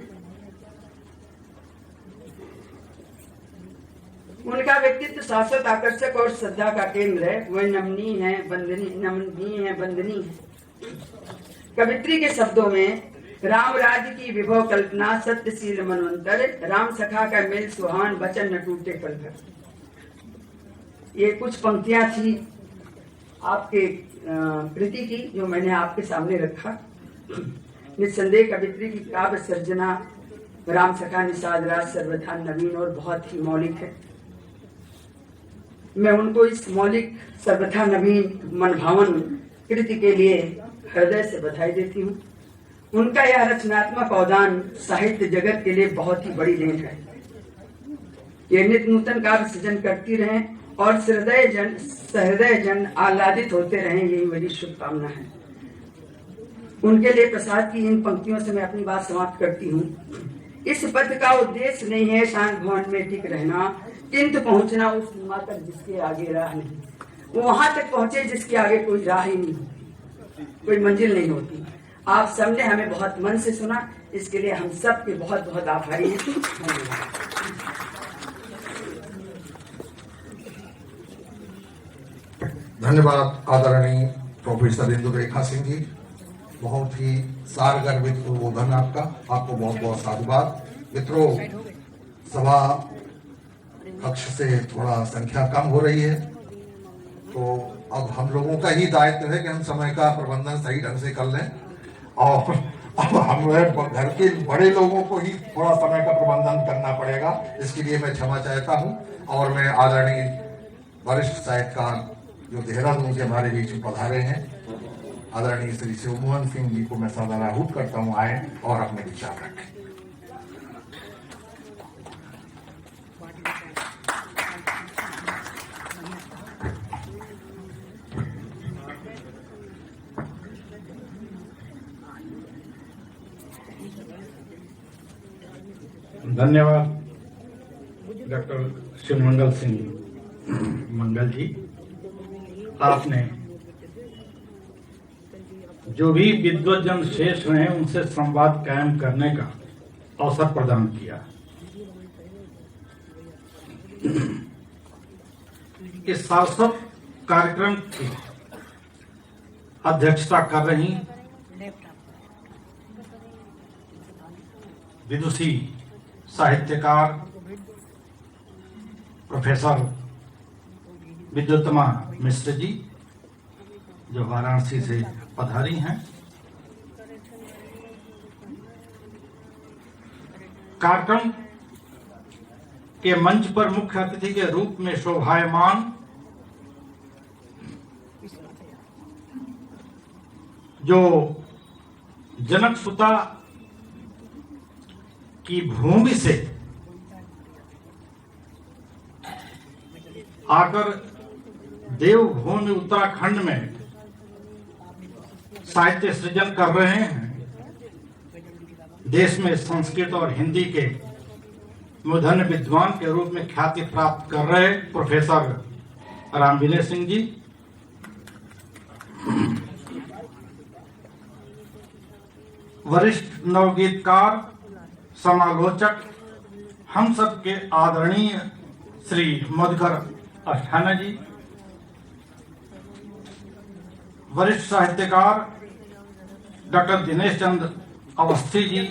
उनका व्यक्तित्व शाश्वत आकर्षक और श्रद्धा का केंद्र है। वह नमनीय है, बंदनीय है। कवित्री के शब्दों में राम राज्य की विभव कल्पना, सत्यशील मनवंतर, राम सखा का मेल सुहान, वचन न टूटे पल भर। ये कुछ पंक्तियां थी आपके कृति की जो मैंने आपके सामने रखा। निस्संदेह कवित्री की काव्य सर्जना राम सखा निषाद राज सर्वथा नवीन और बहुत ही मौलिक है। मैं उनको इस मौलिक सर्वथा नवीन मनभावन कृति के लिए हृदय से बधाई देती हूँ। उनका यह रचनात्मक अवदान साहित्य जगत के लिए बहुत ही बड़ी देन है। ये नित्य नूतन कार्य सृजन करती रहें और सहृदय जन आह्लादित होते रहें, यही मेरी शुभकामना है। उनके लिए प्रसाद की इन पंक्तियों से मैं अपनी बात समाप्त करती हूँ। इस पद का उद्देश्य नहीं है शांत भवन में टिक रहना, किंतु पहुंचना उस सीमा तक जिसके आगे राह नहीं। वो वहां तक पहुंचे जिसके आगे कोई राह ही नहीं होती, कोई मंजिल नहीं होती। आप सबने हमें बहुत मन से सुना, इसके लिए हम सब के बहुत बहुत आभारी हैं। धन्यवाद आदरणीय प्रोफेसर इंदुरेखा सिंह जी, बहुत ही सारगर्भित उद्बोधन आपका, आपको बहुत बहुत साधुवाद। मित्रों, सभा कक्ष से थोड़ा संख्या कम हो रही है, तो अब हम लोगों का ही दायित्व है कि हम समय का प्रबंधन सही ढंग से कर लें, और अब हम घर के बड़े लोगों को ही थोड़ा समय का प्रबंधन करना पड़ेगा। इसके लिए मैं क्षमा चाहता हूं, और मैं आदरणीय वरिष्ठ साहित्यकार जो देहरादून से हमारे बीच में पधारे हैं, आदरणीय श्री शिवमोहन सिंह जी को मैं सदा आहूत करता हूं, आए और अपने विचार रखें। धन्यवाद डॉक्टर शिवमंगल सिंह मंगल जी, आपने जो भी विद्वज्जन शेष हैं उनसे संवाद कायम करने का अवसर प्रदान किया। इस सारस्वत कार्यक्रम की अध्यक्षता कर रही विदुषी साहित्यकार प्रोफेसर विद्युत्तमा मिश्र जी, जो वाराणसी से पधारी हैं। कार्यक्रम के मंच पर मुख्य अतिथि के रूप में शोभायमान जो जनक सुता की भूमि से आकर देवभूमि उत्तराखंड में साहित्य सृजन कर रहे हैं, देश में संस्कृत और हिंदी के मूर्धन्य विद्वान के रूप में ख्याति प्राप्त कर रहे प्रोफेसर राम विनय सिंह जी, वरिष्ठ नवगीतकार समालोचक हम सब के आदरणीय श्री मधुकर अष्टाना जी, वरिष्ठ साहित्यकार डॉक्टर दिनेश चंद्र अवस्थी जी,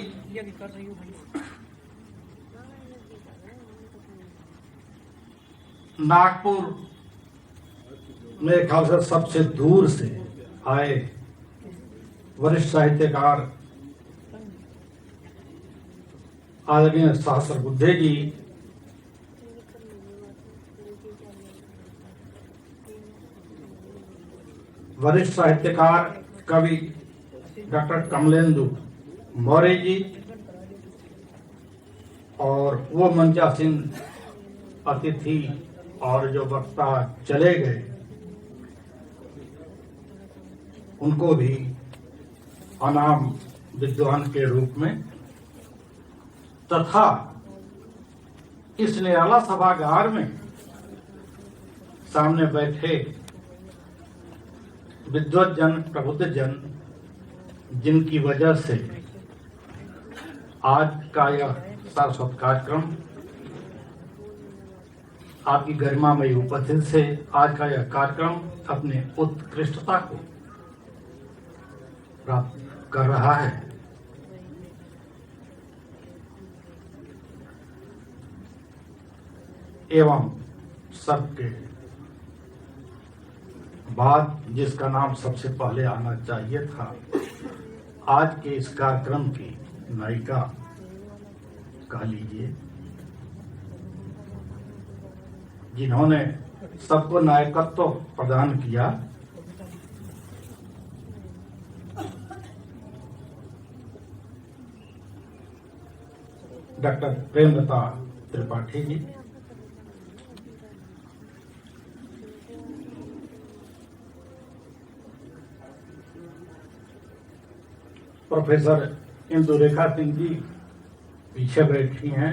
नागपुर मेरे ख्याल से सबसे दूर से आए वरिष्ठ साहित्यकार आदरणीय सहस्र बुद्धे जी, वरिष्ठ साहित्यकार कवि डॉक्टर कमलेंदु मौर्य जी, और वो मंचासीन अतिथि और जो वक्ता चले गए उनको भी अनाम विद्वान के रूप में, तथा इस निराला सभागार में सामने बैठे विद्वज्जन प्रबुद्धजन, जिनकी वजह से आज का यह सारस्वत कार्यक्रम आपकी गरिमामयी उपस्थिति से आज का यह कार्यक्रम अपने उत्कृष्टता को प्राप्त कर रहा है। एवं सबके बाद जिसका नाम सबसे पहले आना चाहिए था, आज के इस कार्यक्रम की नायिका कह लीजिए, जिन्होंने सबको नायकत्व प्रदान किया। डॉक्टर प्रेमलता त्रिपाठी जी, प्रोफेसर इंदुरेखा सिंह जी पीछे बैठी हैं।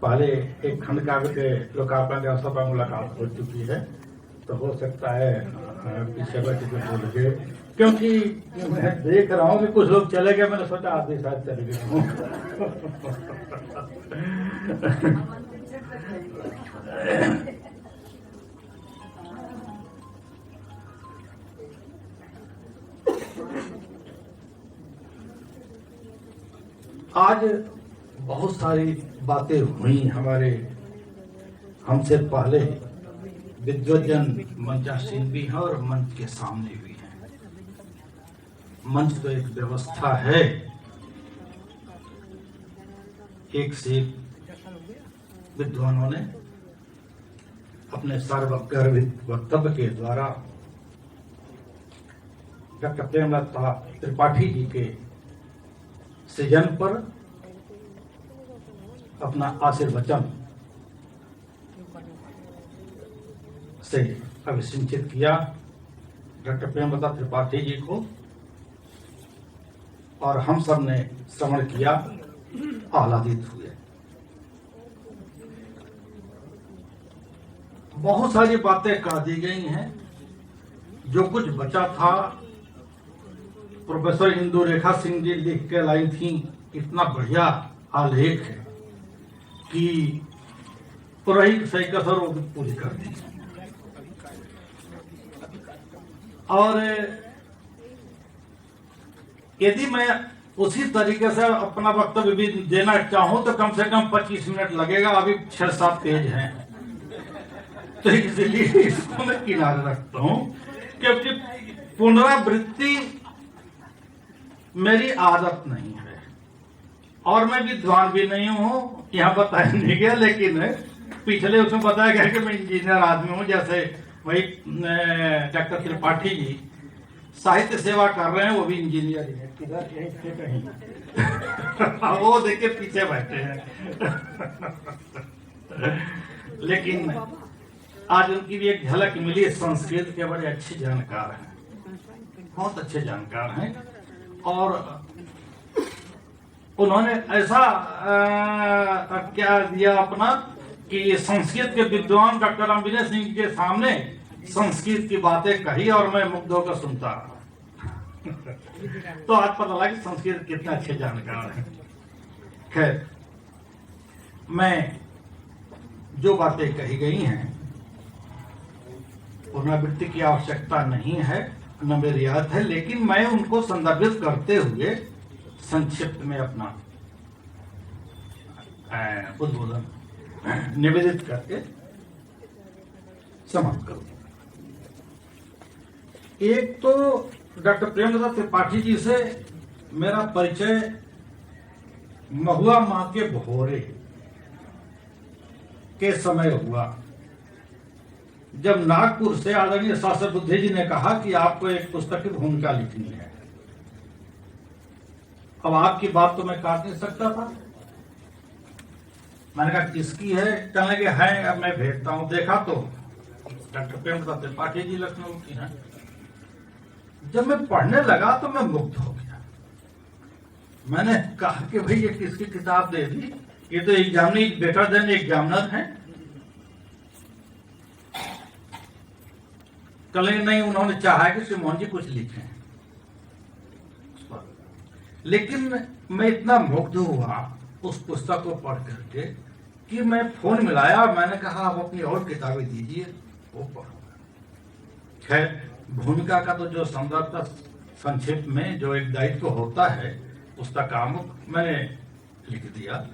पहले एक खंड काव्य के लोकार्पण के अवसर पर मुलाकात हो चुकी है, तो हो सकता है पीछे बैठ के भूल गए, क्योंकि मैं देख रहा हूँ कि कुछ लोग चले गए, मैंने सोचा आधे शायद चले गए हूँ। आज बहुत सारी बातें हुई हमारे हमसे पहले विद्वजन मंचासीन भी हैं और मंच के सामने भी हैं। मंच तो एक व्यवस्था है, एक से विद्वानों ने अपने सर्वगर्भित वक्तव्य के द्वारा डॉक्टर प्रेमलता त्रिपाठी जी के सृजन पर अपना आशीर्वचन से अभिषिंचित किया। डॉक्टर प्रेमलता त्रिपाठी जी को और हम सब ने श्रवण किया, आह्लादित हुए। बहुत सारी बातें कह दी गई हैं। जो कुछ बचा था प्रोफेसर इंदुरेखा सिंह जी लिख के लाई थी, इतना बढ़िया आलेख है कि पुरही सही कसर वो पूरी कर दी। और यदि मैं उसी तरीके से अपना वक्तव्य भी देना चाहूं तो कम से कम 25 मिनट लगेगा, अभी 6-7 पेज हैं, तो इसलिए इसको मैं किनारे रखता हूं, क्योंकि पुनरावृत्ति मेरी आदत नहीं है और मैं विद्वान भी नहीं हूं, यहाँ बताया नहीं गया, लेकिन पिछले उसमें बताया गया कि मैं इंजीनियर आदमी हूं। जैसे वही डॉक्टर त्रिपाठी जी साहित्य सेवा कर रहे हैं, वो भी इंजीनियर है, किधर कहीं वो देखिए पीछे बैठे हैं। लेकिन आज उनकी भी एक झलक मिली, संस्कृत के बड़े अच्छे जानकार हैं, बहुत अच्छे जानकार हैं। और उन्होंने ऐसा क्या दिया अपना कि संस्कृत के विद्वान डॉक्टर रामविनय सिंह के सामने संस्कृत की बातें कही और मैं मुग्ध होकर सुनता रहा। तो आज पता लगा कि संस्कृत कितने अच्छे जानकार हैं। खैर, मैं जो बातें कही गई हैं पुनरावृत्ति की आवश्यकता नहीं है, न मेरी याद है, लेकिन मैं उनको संदर्भित करते हुए संक्षिप्त में अपना उद्बोधन निवेदित करके समाप्त करूं। एक तो डॉक्टर प्रेमलता त्रिपाठी जी से मेरा परिचय महुआ मां के भोरे के समय हुआ, जब नागपुर से आदरणीय शास्त्र बुद्धि जी ने कहा कि आपको एक पुस्तक की भूमिका लिखनी है। अब आपकी बात तो मैं काट नहीं सकता था। मैंने कहा किसकी है? कहने लगे है, अब मैं भेजता हूं। देखा तो डॉक्टर प्रेमलता त्रिपाठी जी लखनऊ की हैं। जब मैं पढ़ने लगा तो मैं मुग्ध हो गया। मैंने कहा कि भाई ये किसकी किताब दे दी, ये तो एग्जामिनी बेटर देन एग्जामिनर है। कल नहीं, उन्होंने चाहा कि श्री मोहन जी कुछ लिखें, लेकिन मैं इतना मुग्ध हुआ उस पुस्तक को पढ़ करके कि मैं फोन मिलाया और मैंने कहा आप अपनी और किताबें दीजिए, वो पढ़ो। खैर, भूमिका का तो जो संदर्भ संक्षिप्त में जो एक दायित्व होता है उसका काम मैंने लिख दिया,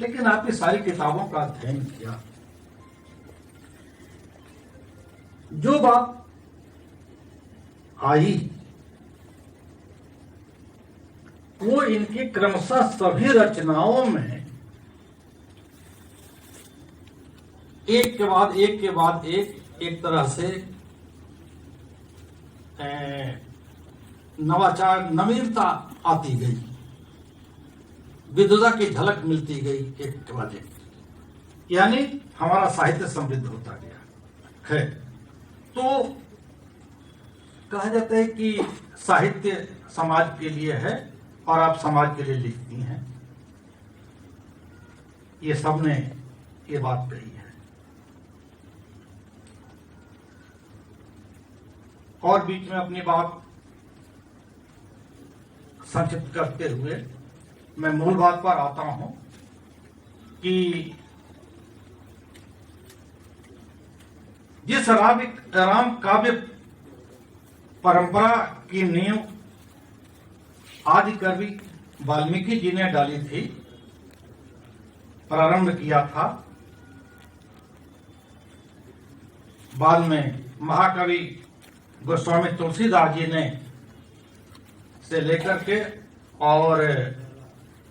लेकिन आपकी सारी किताबों का अध्ययन किया। जो बात आई वो इनकी क्रमशः सभी रचनाओं में एक के बाद एक तरह से नवाचार, नवीनता आती गई, विद्वता की झलक मिलती गई एक के बाद एक, यानी हमारा साहित्य समृद्ध होता गया है। तो कहा जाता है कि साहित्य समाज के लिए है और आप समाज के लिए लिखती हैं, ये सबने ये बात कही है। और बीच में अपनी बात संक्षिप्त करते हुए मैं मूल बात पर आता हूं कि जिस राम काव्य परंपरा की नींव आदि कवि वाल्मीकि जी ने डाली थी, प्रारंभ किया था, बाद में महाकवि गोस्वामी तुलसीदास जी ने से लेकर के और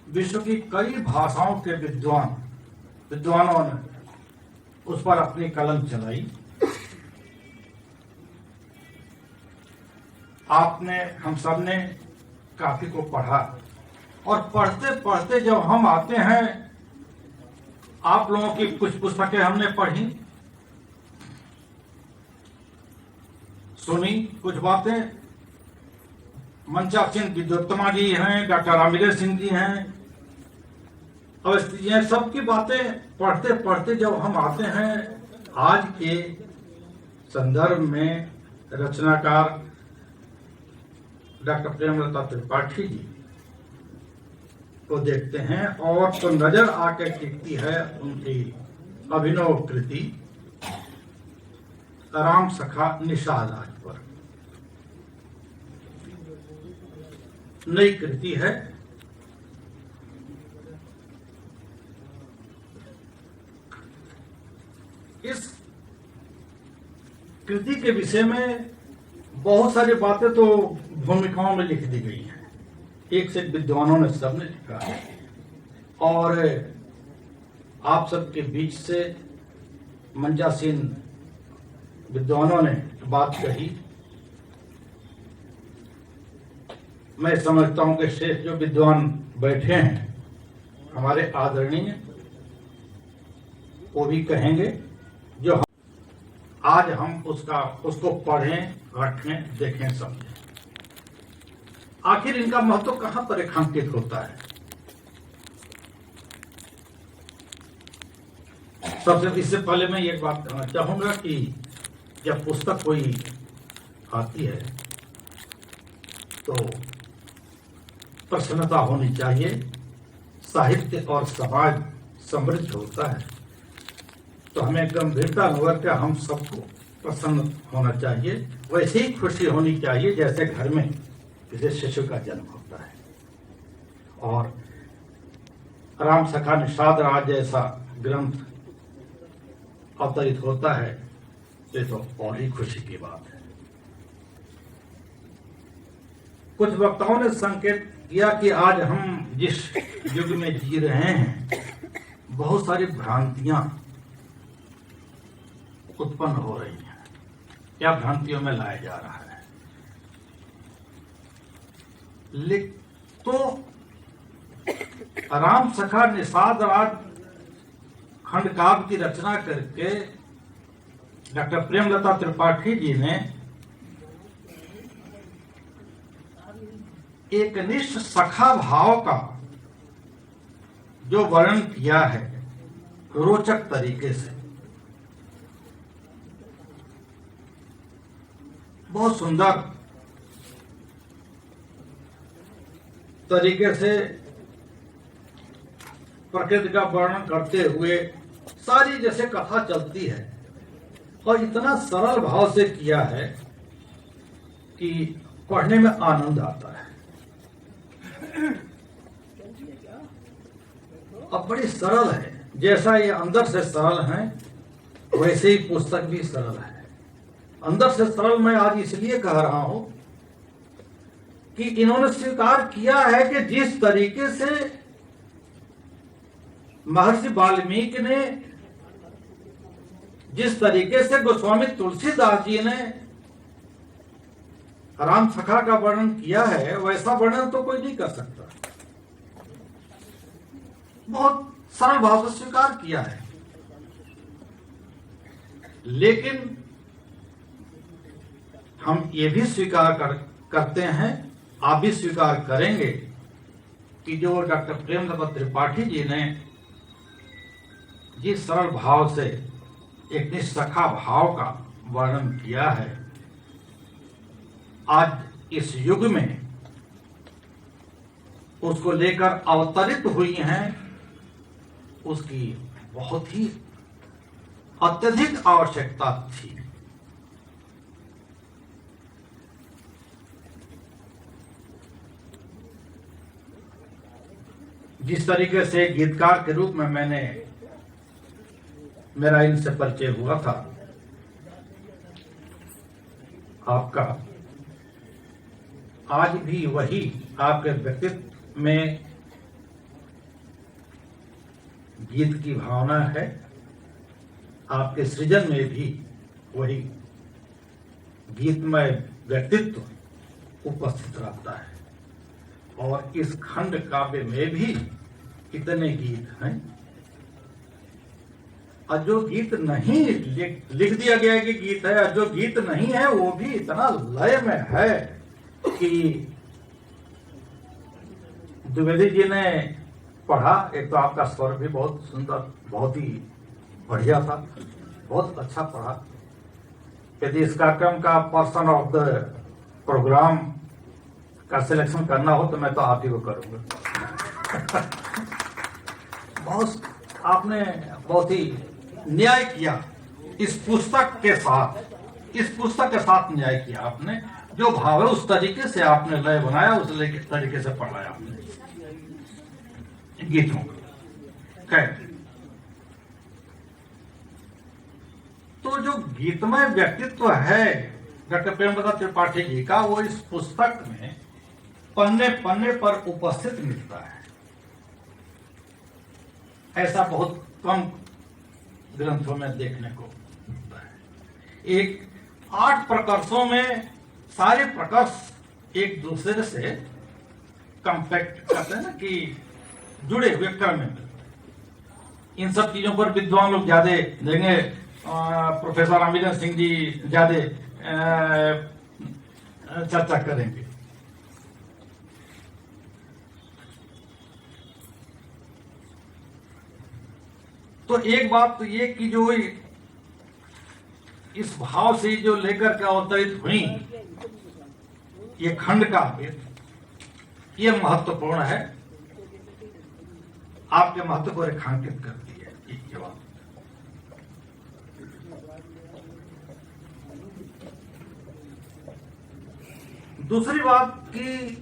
विश्व की कई भाषाओं के विद्वानों ने उस पर अपनी कलम चलाई। आपने, हम सब ने काफी को पढ़ा और पढ़ते पढ़ते जब हम आते हैं, आप लोगों की कुछ पुस्तकें हमने पढ़ी, सुनी, कुछ बातें मंचा सिंह विद्योत्तमा जी हैं, डॉक्टर रामवीर सिंह जी हैं, अवस्थी जी हैं, सबकी बातें पढ़ते पढ़ते जब हम आते हैं आज के संदर्भ में रचनाकार डॉक्टर प्रेमलता त्रिपाठी जी को देखते हैं और तो नजर आकर टिकती है उनकी अभिनव कृति राम सखा निषाद आज पर। नई कृति है, इस कृति के विषय में बहुत सारी बातें तो भूमिकाओं में लिख दी गई हैं, एक से विद्वानों ने सबने लिखा है और आप सबके बीच से मंजासीन विद्वानों ने बात कही। मैं समझता हूं कि शेष जो विद्वान बैठे हैं हमारे आदरणीय, वो भी कहेंगे, जो आज हम उसको पढ़ें, रखें, देखें, समझें। आखिर इनका महत्व कहां पर रेखांकित होता है? सबसे इससे पहले मैं एक बात कहना चाहूंगा कि जब पुस्तक कोई आती है तो प्रसन्नता होनी चाहिए। साहित्य और समाज समृद्ध होता है तो हमें गंभीरता होकर के हम सबको प्रसन्न होना चाहिए। वैसे ही खुशी होनी चाहिए जैसे घर में किसी शिशु का जन्म होता है। और राम सखा निषाद राज जैसा ग्रंथ अवतरित होता है तो और ही खुशी की बात है। कुछ वक्ताओं ने संकेत किया कि आज हम जिस युग में जी रहे हैं बहुत सारी भ्रांतियां उत्पन्न हो रही हैं। क्या भ्रांतियों में लाया जा रहा है? तो राम सखा निषाद राज खंड काव्य की रचना करके डॉक्टर प्रेमलता त्रिपाठी जी ने एक निष्ठ सखा भाव का जो वर्णन किया है रोचक तरीके से, बहुत सुंदर तरीके से प्रकृति का वर्णन करते हुए सारी जैसे कथा चलती है और इतना सरल भाव से किया है कि पढ़ने में आनंद आता है। अब बड़ी सरल है, जैसा ये अंदर से सरल है वैसे ही पुस्तक भी सरल है। अंदर से सरल मैं आज इसलिए कह रहा हूं कि इन्होंने स्वीकार किया है कि जिस तरीके से महर्षि वाल्मीकि ने, जिस तरीके से गोस्वामी तुलसीदास जी ने राम सखा का वर्णन किया है, वैसा वर्णन तो कोई नहीं कर सकता। बहुत सरल भाव से स्वीकार किया है। लेकिन हम ये भी स्वीकार करते हैं, आप भी स्वीकार करेंगे कि जो डॉक्टर प्रेमचंद्र त्रिपाठी जी ने जिस सरल भाव से एक निस्सखा भाव का वर्णन किया है, आज इस युग में उसको लेकर अवतरित हुई हैं, उसकी बहुत ही अत्यधिक आवश्यकता थी। जिस तरीके से गीतकार के रूप में मेरा इनसे परिचय हुआ था, आपका आज भी वही आपके व्यक्तित्व में गीत की भावना है, आपके सृजन में भी वही गीतमय व्यक्तित्व उपस्थित रहता है। और इस खंड काव्य में भी कितने गीत हैं, और जो गीत नहीं लिख दिया गया है कि गीत है, और जो गीत नहीं है वो भी इतना लय में है कि द्विवेदी जी ने पढ़ा। एक तो आपका स्वर भी बहुत सुंदर, बहुत ही बढ़िया था, बहुत अच्छा पढ़ा। यदि इस कार्यक्रम का पर्सन ऑफ द प्रोग्राम का सिलेक्शन करना हो तो मैं तो आप ही को करूंगा। बहुत आपने बहुत ही न्याय किया इस पुस्तक के साथ न्याय किया आपने। जो भाव है उस तरीके से आपने लय बनाया, उस तरीके से पढ़ाया आपने गीतों को। खैर, तो जो गीतमय व्यक्तित्व है डॉक्टर प्रेमचंद्र त्रिपाठी जी का, वो इस पुस्तक में पन्ने पन्ने पर उपस्थित मिलता है। ऐसा बहुत कम ग्रंथों में देखने को मिलता है। एक 8 प्रकर्षों में सारे प्रकर्ष एक दूसरे से कंपैक्ट करते हैं ना, कि जुड़े हुए क्रम में। इन सब चीजों पर विद्वान लोग ज्यादा देंगे, प्रोफेसर रामविजय सिंह जी ज्यादा चर्चा करेंगे। तो एक बात तो ये कि जो इस भाव से जो लेकर के अवतरित हुई ये खंड काव्य, ये महत्वपूर्ण है, आपके महत्व को रेखांकित करती है ये बात। दूसरी बात कि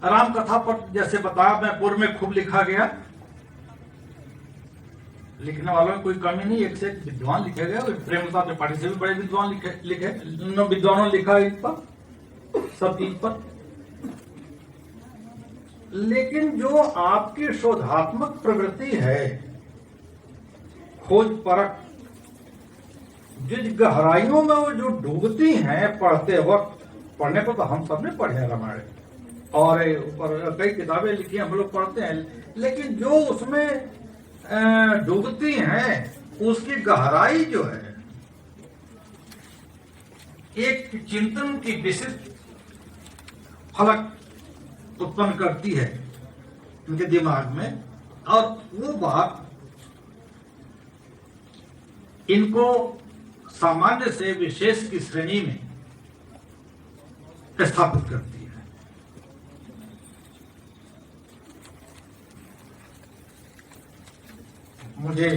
राम कथा पर जैसे बताया मैं पूर्व में खूब लिखा गया, लिखने वालों में कोई कमी नहीं, एक से एक विद्वान लिखे गए। प्रेमचंद्र त्रिपाठी से भी बड़े विद्वान विद्वानों ने लिखा इस पर, सब चीज पर। लेकिन जो आपकी शोधात्मक प्रवृत्ति है, खोज परख, जिस गहराइयों में वो जो डूबती हैं पढ़ते वक्त, पढ़ने पर तो हम सब ने पढ़े हैं रामायण और ऊपर कई किताबें लिखी हम लोग पढ़ते हैं, लेकिन जो उसमें डूबती हैं उसकी गहराई जो है एक चिंतन की विशिष्ट फलक उत्पन्न करती है उनके दिमाग में, और वो बात इनको सामान्य से विशेष की श्रेणी में स्थापित करती है। मुझे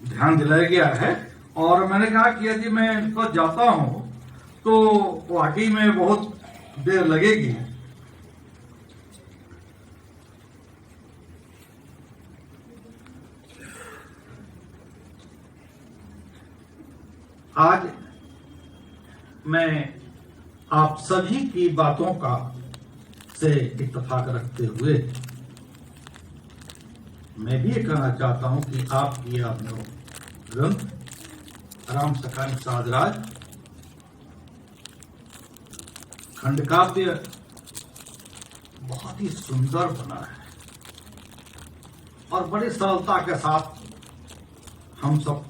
ध्यान दिलाया गया है और मैंने कहा कि यदि मैं इन पर जाता हूं तो वाकई में बहुत देर लगेगी। आज मैं आप सभी की बातों का से इत्तेफाक रखते हुए मैं भी ये कहना चाहता हूं कि आपकी अपने ग्रंथ राम सखा निषाद राज खंडकाव्य बहुत ही सुंदर बना है और बड़ी सरलता के साथ हम सब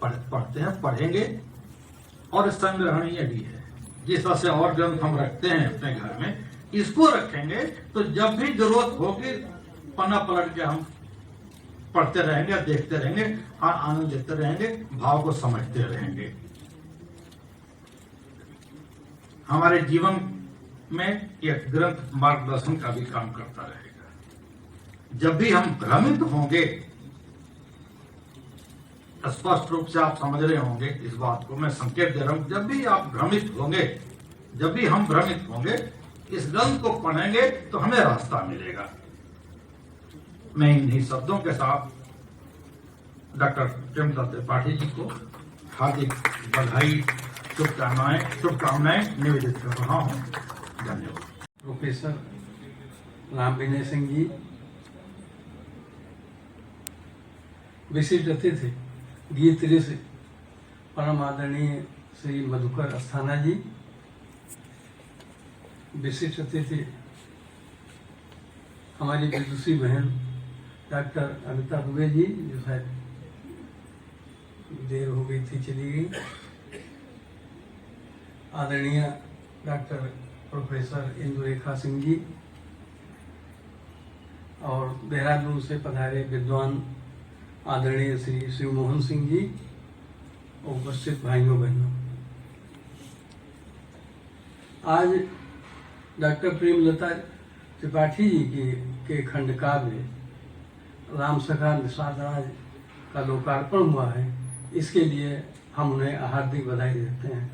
पढ़ते हैं, पढ़ेंगे और संग्रहणीय भी है। जिस तरह से और ग्रंथ हम रखते हैं अपने घर में, इसको रखेंगे तो जब भी जरूरत होगी पन्ना पलट के हम पढ़ते रहेंगे, देखते रहेंगे और आनंद लेते रहेंगे, भाव को समझते रहेंगे। हमारे जीवन में यह ग्रंथ मार्गदर्शन का भी काम करता रहेगा। जब भी हम भ्रमित होंगे, स्पष्ट रूप से आप समझ रहे होंगे इस बात को, मैं संकेत दे रहा हूं, जब भी आप भ्रमित होंगे, जब भी हम भ्रमित होंगे, इस ग्रंथ को पढ़ेंगे तो हमें रास्ता मिलेगा। मैं इन्हीं शब्दों के साथ डॉक्टर प्रेमचंद त्रिपाठी जी को हार्दिक बधाई, शुभकामनाएं निवेदित कर रहा हूं। धन्यवाद। प्रोफेसर राम विनय सिंह जी, विशिष्ट अतिथि गीत ऋषि परम आदरणीय श्री मधुकर अस्थाना जी, विशिष्ट अतिथि हमारी विदुषी बहन डॉक्टर अमिता दुबे जी, जो शायद देर हो गई थी चली गई, आदरणीय डॉक्टर प्रोफेसर इंदुरेखा सिंह जी, और देहरादून से पधारे विद्वान आदरणीय श्री शिव मोहन सिंह जी, उपस्थित भाइयों बहनों, आज डॉक्टर प्रेमलता त्रिपाठी जी के खंडकाव्य राम सखा निषाद राज का लोकार्पण हुआ है। इसके लिए हम उन्हें हार्दिक बधाई देते हैं।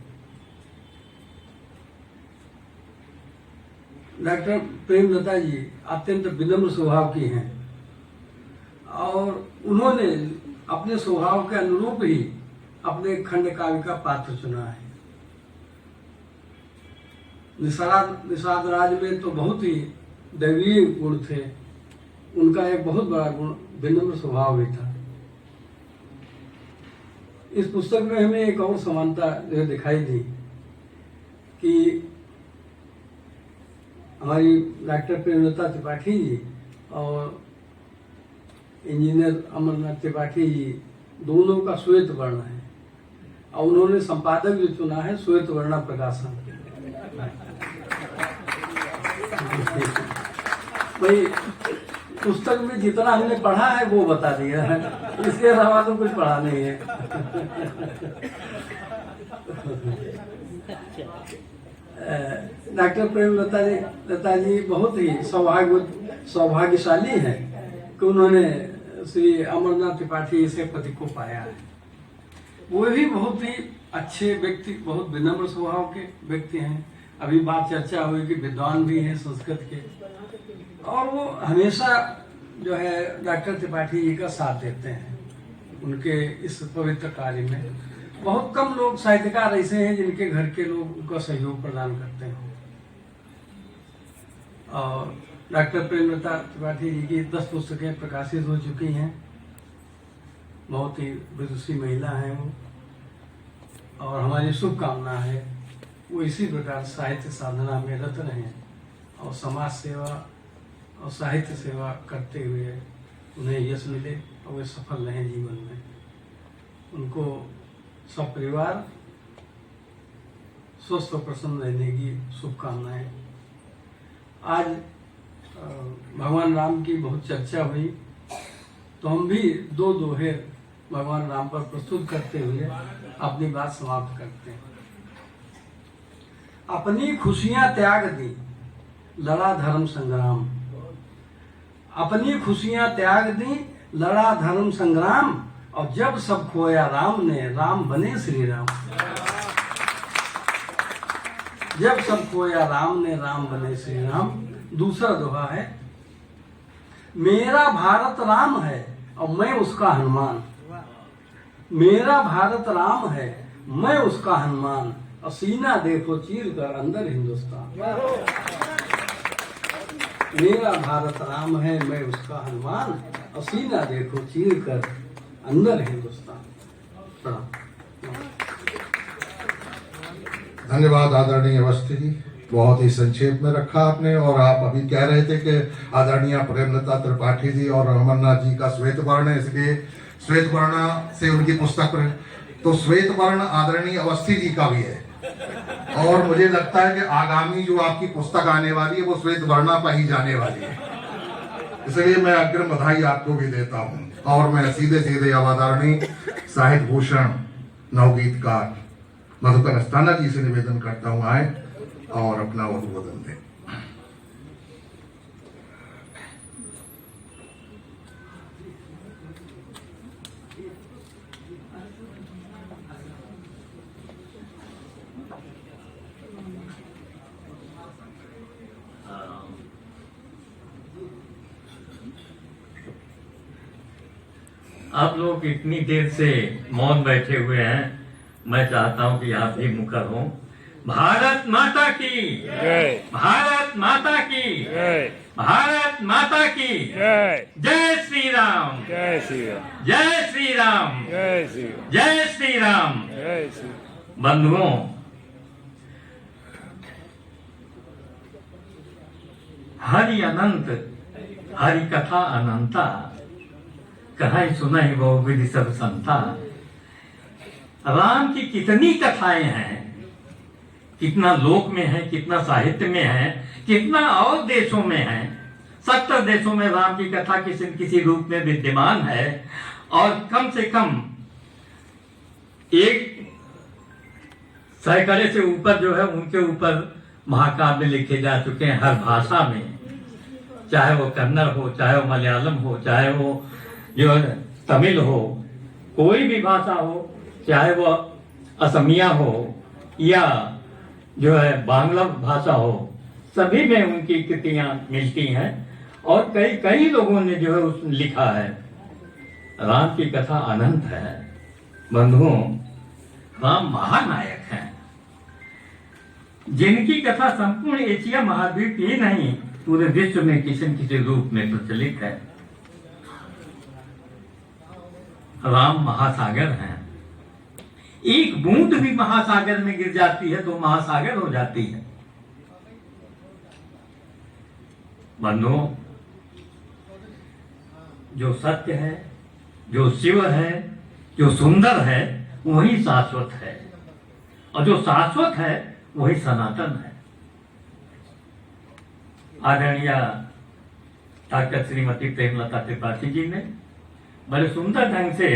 डॉक्टर प्रेमलता जी अत्यंत विनम्र स्वभाव की हैं और उन्होंने अपने स्वभाव के अनुरूप ही अपने खंड काव्य का पात्र चुना है। निषाद राज में तो बहुत ही दैवीय गुण थे, उनका एक बहुत बड़ा गुण विनम्र स्वभाव भी था। इस पुस्तक में हमें एक और समानता जो दिखाई दी कि हमारी डॉक्टर प्रेमलता त्रिपाठी जी और इंजीनियर अमरनाथ त्रिपाठी जी दोनों का श्वेत वर्ण है और उन्होंने संपादक जो चुना है श्वेत वर्णा प्रकाशन। भाई पुस्तक में जितना हमने पढ़ा है वो बता दिया है, इसके अलावा तो कुछ पढ़ा नहीं है। डॉक्टर प्रेमलता जी बहुत ही सौभाग्यशाली हैं कि उन्होंने श्री अमरनाथ त्रिपाठी से पति को पाया है। वो भी बहुत ही अच्छे व्यक्ति, बहुत विनम्र स्वभाव के व्यक्ति हैं। अभी बात चर्चा हुई कि विद्वान भी हैं संस्कृत के, और वो हमेशा जो है डॉक्टर त्रिपाठी जी का साथ देते हैं उनके इस पवित्र कार्य में। बहुत कम लोग साहित्यकार ऐसे हैं जिनके घर के लोग उनका सहयोग प्रदान करते हैं। और डॉक्टर प्रेमलता त्रिपाठी जी की 10 पुस्तकें प्रकाशित हो चुकी हैं। बहुत ही विदुषी महिला हैं वो, और हमारी शुभकामना है वो इसी प्रकार साहित्य साधना में रत रहें और समाज सेवा और साहित्य सेवा करते हुए उन्हें यश मिले और वे सफल रहें जीवन में। उनको सब परिवार स्वस्थ और प्रसन्न रहने की शुभकामनाएं। आज भगवान राम की बहुत चर्चा हुई, तो हम भी 2 दोहे भगवान राम पर प्रस्तुत करते हुए अपनी बात समाप्त करते हैं। अपनी खुशियां त्याग दी, लड़ा धर्म संग्राम। अपनी खुशियां त्याग दी, लड़ा धर्म संग्राम, और जब सब खोया राम ने, राम बने श्री राम। जब सब खोया राम ने, राम बने श्री राम। दूसरा दोहा है, मेरा भारत राम है और मैं उसका हनुमान। मेरा भारत राम है, मैं उसका हनुमान, सीना देखो चीर कर अंदर हिंदुस्तान। मेरा भारत राम है, मैं उसका हनुमान, सीना देखो चीर कर अंदर हिंदुस्तान। प्रणाम। धन्यवाद आदरणीय अवस्थी जी, बहुत ही संक्षेप में रखा आपने। और आप अभी कह रहे थे कि आदरणीय प्रेमलता त्रिपाठी जी और अमरनाथ जी का श्वेत वर्ण है, इसलिए श्वेत वर्ण से उनकी पुस्तक पर, तो श्वेत वर्ण आदरणीय अवस्थी जी का भी है। और मुझे लगता है कि आगामी जो आपकी पुस्तक आने वाली है वो श्वेत वर्णा पर ही जाने वाली है, इसलिए मैं अग्रिम बधाई आपको भी देता हूँ। और मैं सीधे सीधे अब आदरणीय साहित्य भूषण नवगीतकार मधुकर अस्थाना जी से निवेदन करता हूँ आए और अपना उद्बोधन दें। आप लोग इतनी देर से मौन बैठे हुए हैं, मैं चाहता हूं कि आप भी मुखर हों। भारत माता की जय, भारत माता की जय, भारत माता की जय, जय श्री राम, जय श्री राम, जय श्री राम, जय श्री राम, जय श्री राम, जय श्री राम। बंधुओं, हरि अनंत, हरि कथा अनंता, कहाई सुनाई वो विधि सब संता। राम की कितनी कथाएं हैं, कितना लोक में है, कितना साहित्य में है, कितना और देशों में है। 70 देशों में राम की कथा किसी न किसी रूप में विद्यमान है। और कम से कम एक सैकड़े से ऊपर जो है उनके ऊपर महाकाव्य लिखे जा चुके हैं हर भाषा में, चाहे वो कन्नड़ हो, चाहे वो मलयालम हो, चाहे वो जो तमिल हो, कोई भी भाषा हो, चाहे वो असमिया हो या जो है बांग्ला भाषा हो, सभी में उनकी कृतियां मिलती हैं। और कई कई लोगों ने जो है उस लिखा है। राम की कथा अनंत है। बंधुओं, राम महानायक हैं, जिनकी कथा संपूर्ण एशिया महाद्वीप ही नहीं पूरे विश्व में किसी न किसी रूप में प्रचलित है। राम महासागर हैं। एक बूंद भी महासागर में गिर जाती है तो महासागर हो जाती है। बंधुओं, जो सत्य है, जो शिव है, जो सुंदर है, वही शाश्वत है। और जो शाश्वत है वही सनातन है। आदरणीय डॉक्टर श्रीमती प्रेमलता त्रिपाठी जी ने बड़े सुंदर ढंग से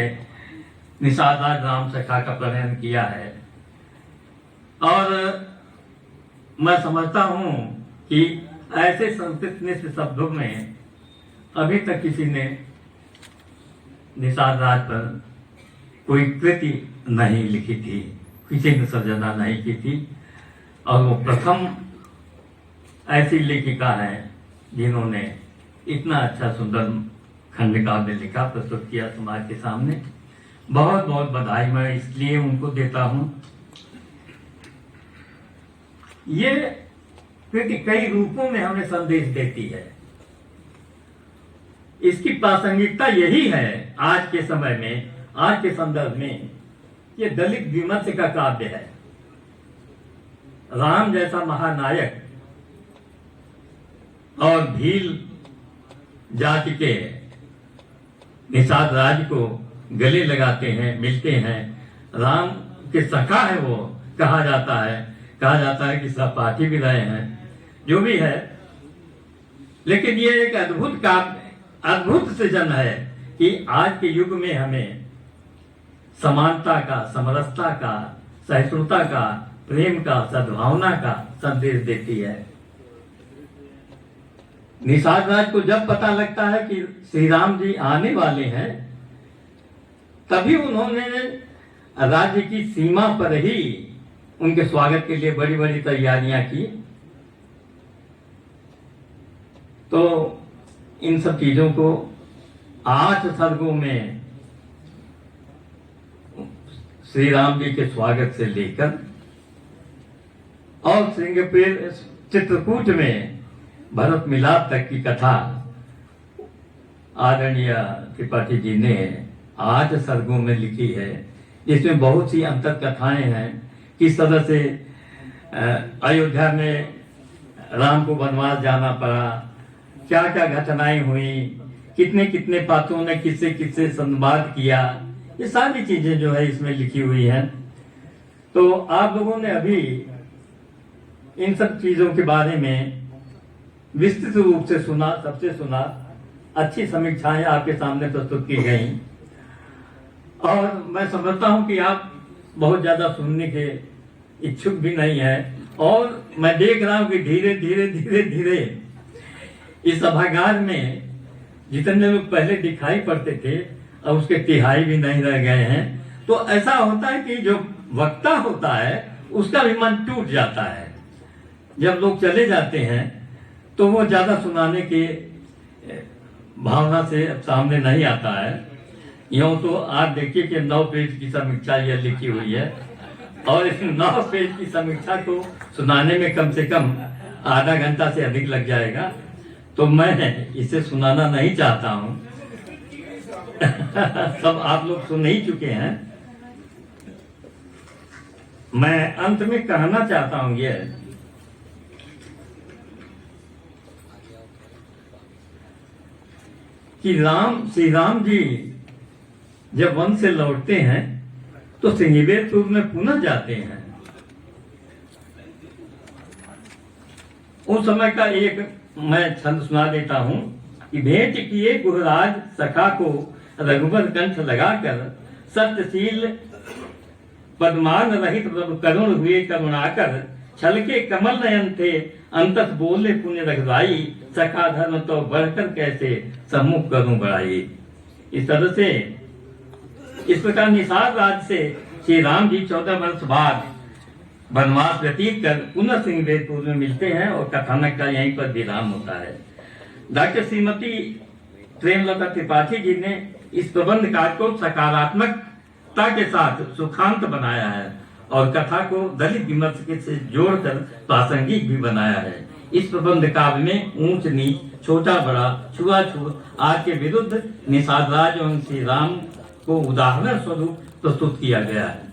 निषाद राम सखा का प्रणयन किया है। और मैं समझता हूं कि ऐसे संस्कृत निष्ठ शब्दों में अभी तक किसी ने निषाद राज पर कोई कृति नहीं लिखी थी, किसी ने सर्जना नहीं की थी। और वो प्रथम ऐसी लेखिका है जिन्होंने इतना अच्छा सुंदर खंड काव्य लिखा, प्रस्तुत किया समाज के सामने। बहुत बहुत बधाई मैं इसलिए उनको देता हूं। ये कृति कई रूपों में हमें संदेश देती है। इसकी प्रासंगिकता यही है आज के समय में, आज के संदर्भ में। ये दलित विमर्श का काव्य है। राम जैसा महानायक और भील जाति के निषाद राज को गले लगाते हैं, मिलते हैं। राम के सखा है वो, कहा जाता है कि सहपाठी भी रहे हैं, जो भी है। लेकिन ये एक अद्भुत काव्य, अद्भुत सृजन है कि आज के युग में हमें समानता का, समरसता का, सहिष्णुता का, प्रेम का, सद्भावना का संदेश देती है। निषाद राज को जब पता लगता है कि श्री राम जी आने वाले हैं, तभी उन्होंने राज्य की सीमा पर ही उनके स्वागत के लिए बड़ी बड़ी तैयारियां की। तो इन सब चीजों को 8 सर्गों में श्री राम जी के स्वागत से लेकर और सिंहपेर चित्रकूट में भरत मिलाप तक की कथा आदरणीय त्रिपाठी जी ने 8 सर्गों में लिखी है। इसमें बहुत सी अंतर कथाएं हैं, किस तरह से अयोध्या में राम को वनवास जाना पड़ा, क्या क्या घटनाएं हुई, कितने कितने पात्रों ने किससे किससे संवाद किया, ये सारी चीजें जो है इसमें लिखी हुई हैं। तो आप लोगों ने अभी इन सब चीजों के बारे में विस्तृत रूप से सुना, सबसे सुना, अच्छी समीक्षाएं आपके सामने प्रस्तुत की गई और मैं समझता हूं कि आप बहुत ज्यादा सुनने के इच्छुक भी नहीं है। और मैं देख रहा हूं कि धीरे धीरे धीरे धीरे इस सभागार में जितने लोग पहले दिखाई पड़ते थे अब उसके तिहाई भी नहीं रह गए हैं। तो ऐसा होता है कि जो वक्ता होता है उसका भी मन टूट जाता है। जब लोग चले जाते हैं तो वो ज्यादा सुनाने के भावना से सामने नहीं आता है। यूं तो आप देखिए कि 9 पेज की समीक्षा यह लिखी हुई है और इस 9 पेज की समीक्षा को सुनाने में कम से कम आधा घंटा से अधिक लग जाएगा। तो मैं इसे सुनाना नहीं चाहता हूं। सब आप लोग सुन ही चुके हैं। मैं अंत में कहना चाहता हूं ये कि श्री राम जी जब वन से लौटते हैं तो सिंहवेरपुर में पुनः जाते हैं। उस समय का एक मैं छंद सुना देता हूं कि भेंट किए गुहराज सखा को रघुबर कंठ लगाकर सत्यशील पद्मान रहित करुण हुए करुणाकर छल के कमल नयन थे अंतस बोले पुण्य रघुराई सखा धर्म तो बढ़कर कैसे सम्मुख करूं बढ़ाई। इस तरह से इस प्रकार निषाद राज से श्री राम जी 14 वर्ष बाद वनवास व्यतीत कर पुनः सिंहवेरपुर में मिलते हैं और कथानक का यहीं पर विराम होता है। डॉक्टर श्रीमती प्रेमलता त्रिपाठी जी ने इस प्रबंध कार्य को सकारात्मकता के साथ सुखांत बनाया है और कथा को दलित विमर्श से जोड़कर प्रासंगिक भी बनाया है। इस प्रबंध काव्य में ऊंच नीच, छोटा बड़ा, छुआछूत आज के विरुद्ध निषाद राज एवं श्री राम को उदाहरण स्वरूप प्रस्तुत किया गया है।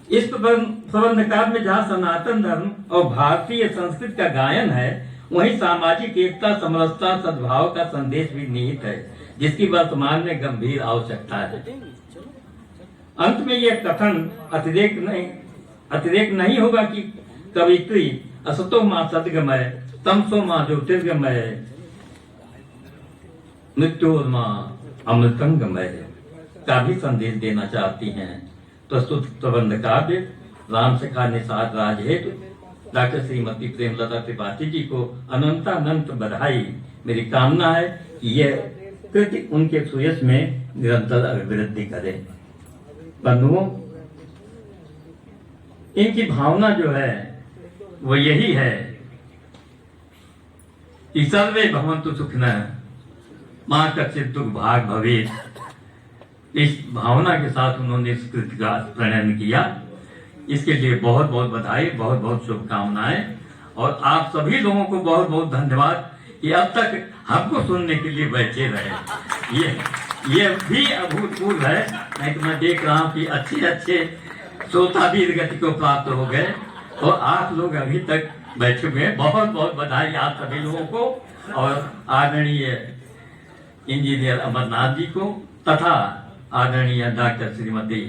इस प्रबंध काव्य में जहाँ सनातन धर्म और भारतीय संस्कृति का गायन है वहीं सामाजिक एकता, समरसता, सद्भाव का संदेश भी निहित है जिसकी वर्तमान में गंभीर आवश्यकता है। अंत में यह कथन अतिरेक नहीं होगा कि कवित्री असतो मां सदगमय तमसो मां ज्योतिर्गमय मृत्योर मां अमृतंगमय का भी संदेश देना चाहती हैं। प्रस्तुत प्रबंध काव्य राम सखा निषाद राज हेतु डॉक्टर श्रीमती प्रेमलता त्रिपाठी जी को अनंतानंत बधाई। मेरी कामना है कि यह कृति उनके सुयश में निरंतर अभिवृद्धि करे। बंधुओं, इनकी भावना जो है वो यही है कि सर्वे भवन्तु सुखिनः मां कश्चित् दुर्भाग् भवेत्। इस भावना के साथ उन्होंने इस कृति का प्रणयन किया। इसके लिए बहुत बहुत बधाई, बहुत बहुत शुभकामनाएं और आप सभी लोगों को बहुत बहुत धन्यवाद कि अब तक हमको सुनने के लिए बैठे रहे। ये भी अभूतपूर्व है। नहीं तो मैं देख रहा हूँ कि अच्छे श्रोता भी गति को प्राप्त हो गए और आप लोग अभी तक बैठे हुए। बहुत बहुत बधाई आप सभी लोगों को और आदरणीय इंजीनियर अमरनाथ जी को तथा आदरणीय डॉक्टर श्रीमती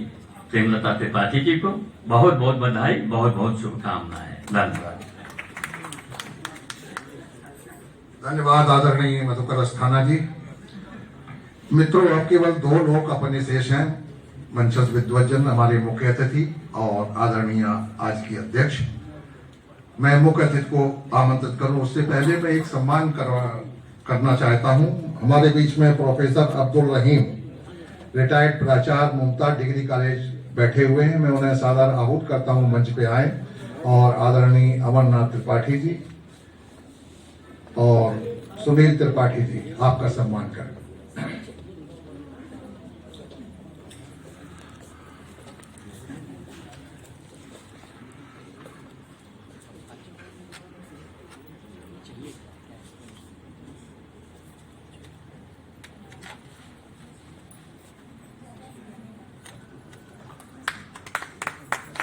प्रेमलता त्रिपाठी जी को बहुत बहुत बधाई, बहुत बहुत शुभकामनाएं। धन्यवाद। धन्यवाद आदरणीय मधुकर अस्थाना जी। मित्रों, अब केवल 2 लोग अपने शेष हैं, मंचस्थ विद्वज्जन हमारे मुख्य अतिथि और आदरणीय आज की अध्यक्ष। मैं मुख्य अतिथि को आमंत्रित करूं उससे पहले मैं एक सम्मान करना चाहता हूं। हमारे बीच में प्रोफेसर अब्दुल रहीम, रिटायर्ड प्राचार्य, मुमताज डिग्री कॉलेज बैठे हुए हैं। मैं उन्हें सादर आहूत करता हूं मंच पे आए और आदरणीय अमरनाथ त्रिपाठी जी और सुनील त्रिपाठी जी आपका सम्मान करें।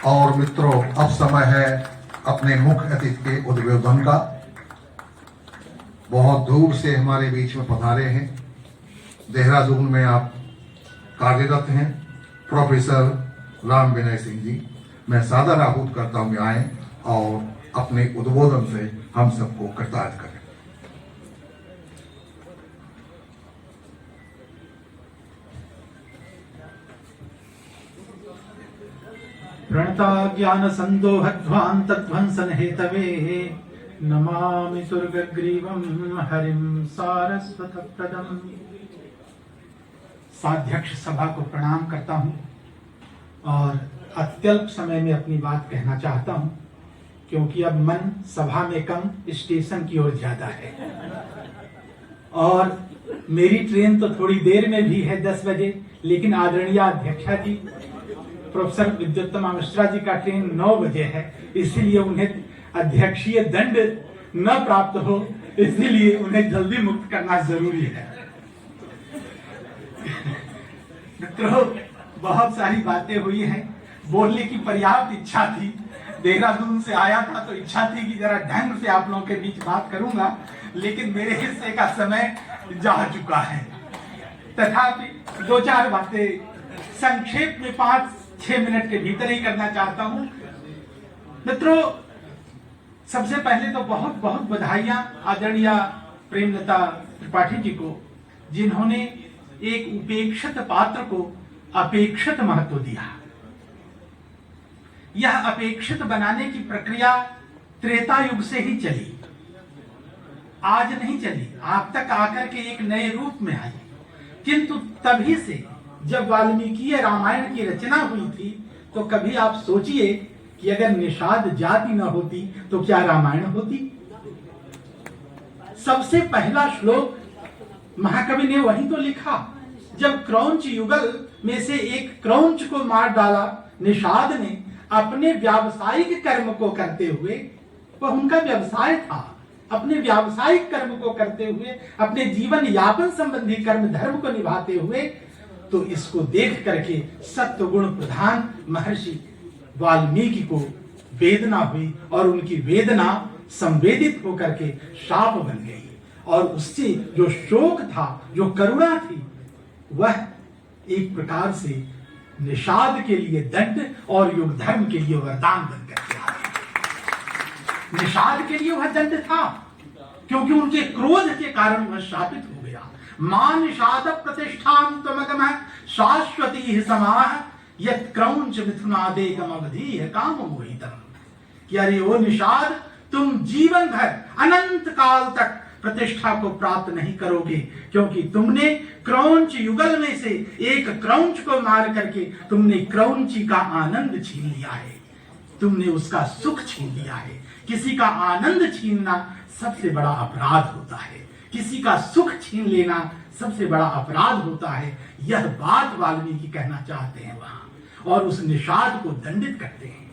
और मित्रों, अब समय है अपने मुख्य अतिथि के उद्बोधन का। बहुत दूर से हमारे बीच में पधारे हैं, देहरादून में आप कार्यरत हैं, प्रोफेसर राम विनय सिंह जी। मैं सादर आहूत करता हूं आए और अपने उद्बोधन से हम सबको कृतार्थ करें। प्रणता ज्ञान संदोहध्वांत ध्वंसन हेतवे नमामि सुर्गग्रीवं हरिं सारस्वतप्रदम्। साध्यक्ष सभा को प्रणाम करता हूं और अत्यल्प समय में अपनी बात कहना चाहता हूं, क्योंकि अब मन सभा में कम स्टेशन की ओर ज्यादा है और मेरी ट्रेन तो थोड़ी देर में भी है 10 बजे, लेकिन आदरणीय अध्यक्षा जी प्रोफेसर विद्युत्तमा मिश्रा जी का ट्रेन 9 बजे है, इसीलिए उन्हें अध्यक्षीय दंड न प्राप्त हो, इसीलिए उन्हें जल्दी मुक्त करना जरूरी है। मित्रों, बहुत सारी बातें हुई हैं, बोलने की पर्याप्त इच्छा थी। देहरादून से आया था तो इच्छा थी कि जरा ढंग से आप लोगों के बीच बात करूंगा, लेकिन मेरे हिस्से का समय जा चुका है। तथापि 2-4 बातें संक्षेप में 5-6 मिनट के भीतर ही करना चाहता हूं। मित्रों, सबसे पहले तो बहुत बहुत बधाइयां आदरणीय प्रेमलता त्रिपाठी जी को, जिन्होंने एक उपेक्षित पात्र को अपेक्षित महत्व दिया। यह अपेक्षित बनाने की प्रक्रिया त्रेता युग से ही चली, आज नहीं चली, आप तक आकर के एक नए रूप में आई। किंतु तभी से जब वाल्मीकि रामायण की रचना हुई थी, तो कभी आप सोचिए कि अगर निषाद जाति न होती तो क्या रामायण होती। सबसे पहला श्लोक महाकवि ने वही तो लिखा, जब क्रौंच युगल में से एक क्रौंच को मार डाला निषाद ने अपने व्यावसायिक कर्म को करते हुए। वह उनका व्यवसाय था, अपने व्यावसायिक कर्म को करते हुए, अपने जीवन यापन संबंधी कर्म धर्म को निभाते हुए। तो इसको देख करके सत्वगुण प्रधान महर्षि वाल्मीकि को वेदना हुई और उनकी वेदना संवेदित होकर के शाप बन गई, और उससे जो शोक था, जो करुणा थी, वह एक प्रकार से निषाद के लिए दंड और युग धर्म के लिए वरदान बनकर के आ गया। निषाद के लिए वह दंड था, क्योंकि उनके क्रोध के कारण वह शापित हो गया। मां निषाद प्रतिष्ठाम त्वमगम शाश्वती समाह यत् क्रौंच मिथुनादेगम अवधि है काम मोहितम। कि अरे ओ निषाद, तुम जीवन भर अनंत काल तक प्रतिष्ठा को प्राप्त नहीं करोगे, क्योंकि तुमने क्रौंच युगल में से एक क्रौंच को मार करके तुमने क्रौंची का आनंद छीन लिया है, तुमने उसका सुख छीन लिया है। किसी का आनंद छीनना सबसे बड़ा अपराध होता है, किसी का सुख छीन लेना सबसे बड़ा अपराध होता है। यह बात वाल्मीकि कहना चाहते हैं वहां, और उस निषाद को दंडित करते हैं।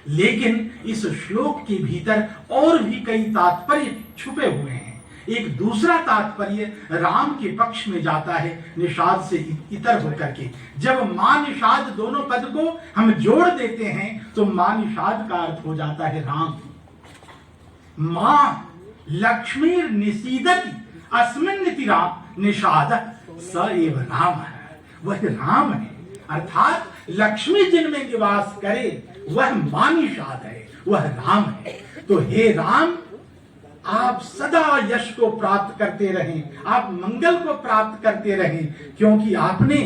लेकिन इस श्लोक के भीतर और भी कई तात्पर्य छुपे हुए हैं। एक दूसरा तात्पर्य राम के पक्ष में जाता है, निषाद से इतर होकर के। जब मां निषाद दोनों पद को हम जोड़ देते हैं तो मां निषाद का अर्थ हो जाता है राम। मां लक्ष्मी निषीदति अस्मिन्निति राम निषाद स एव राम है, वह राम है। अर्थात लक्ष्मी जिनमें निवास करे वह मां निषाद है, वह राम है। तो हे राम, आप सदा यश को प्राप्त करते रहें, आप मंगल को प्राप्त करते रहें, क्योंकि आपने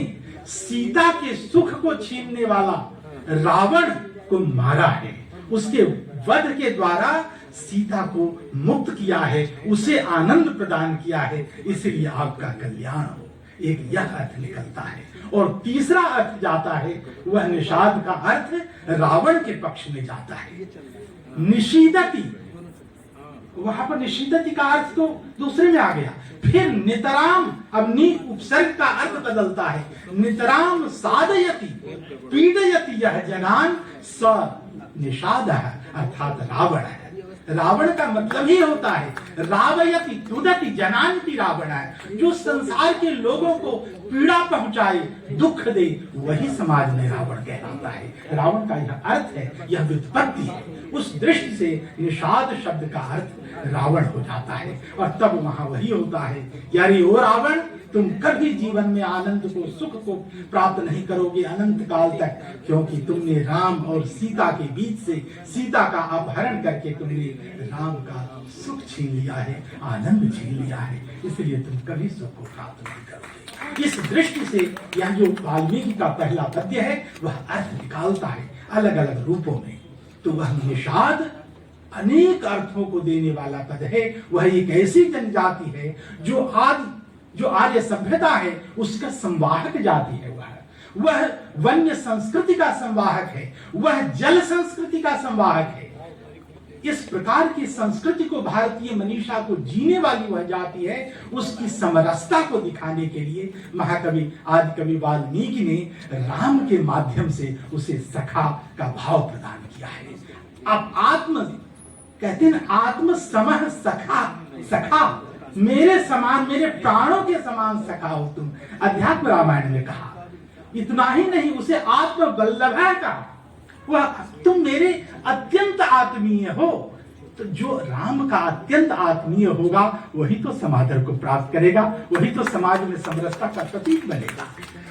सीता के सुख को छीनने वाला रावण को मारा है, उसके वध के द्वारा सीता को मुक्त किया है, उसे आनंद प्रदान किया है, इसलिए आपका कल्याण हो। एक यह अर्थ निकलता है। और तीसरा अर्थ जाता है, वह निषाद का अर्थ रावण के पक्ष में जाता है। निषीदति, वहां पर निषीदति का अर्थ तो दूसरे में आ गया। फिर नितराम, अब नी उपसर्ग का अर्थ बदलता है। नितराम साधयति पीडयति यह जनान स निषाद है, अर्थात रावण है। रावण का मतलब ही होता है रावयति तुदति जनान्ति रावण है, जो संसार के लोगों को पीड़ा पहुंचाए, दुख दे, वही समाज में रावण कहलाता है। रावण का यह अर्थ है, यह व्युत्पत्ति है। उस दृष्टि से निषाद शब्द का अर्थ रावण हो जाता है। और तब वहां वही होता है, यारी ओ रावण, तुम कभी जीवन में आनंद को, सुख को प्राप्त नहीं करोगे अनंत काल तक, क्योंकि तुमने राम और सीता के बीच से सीता का अपहरण करके तुमने राम का सुख छीन लिया है, आनंद छीन लिया है, इसलिए तुम कभी सुख को प्राप्त नहीं करोगे। इस दृष्टि से यह जो वाल्मीकि का पहला पद्य है वह अर्थ निकालता है अलग अलग रूपों में। तो वह निषाद अनेक अर्थों को देने वाला पद है। वह एक ऐसी जनजाति है जो आर्य सभ्यता है उसका संवाहक जाति है। वह वन्य संस्कृति का संवाहक है, वह जल संस्कृति का संवाहक है। इस प्रकार की संस्कृति को, भारतीय मनीषा को जीने वाली वह जाति है। उसकी समरसता को दिखाने के लिए महाकवि आदिकवि वाल्मीकि ने राम के माध्यम से उसे सखा का भाव प्रदान किया है। अब कहते हैं आत्म समह सखा, सखा मेरे समान, मेरे प्राणों के समान सखा हो तुम, अध्यात्म रामायण में कहा। इतना ही नहीं, उसे आत्म वल्लभ का, वह तुम मेरे अत्यंत आत्मीय हो। तो जो राम का अत्यंत आत्मीय होगा वही तो समादर को प्राप्त करेगा, वही तो समाज में समरसता का प्रतीक बनेगा।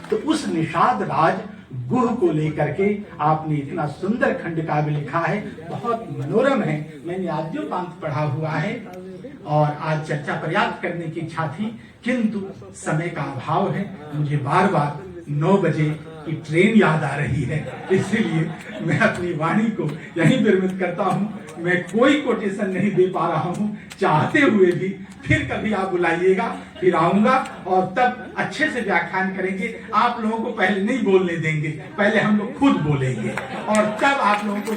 तो उस निषाद राज गुह को लेकर के आपने इतना सुंदर खंड काव्य लिखा है, बहुत मनोरम है। मैंने आद्योपांत पढ़ा हुआ है और आज चर्चा पर्याप्त करने की इच्छा थी, किंतु समय का अभाव है। मुझे बार बार 9 बजे की ट्रेन याद आ रही है, इसीलिए मैं अपनी वाणी को यहीं विरमित करता हूँ। मैं कोई कोटेशन नहीं दे पा रहा हूँ, चाहते हुए भी फिर कभी आप बुलाइएगा, फिर आऊंगा और तब अच्छे से व्याख्यान करेंगे। आप लोगों को पहले नहीं बोलने देंगे, पहले हम लोग खुद बोलेंगे और तब आप लोगों को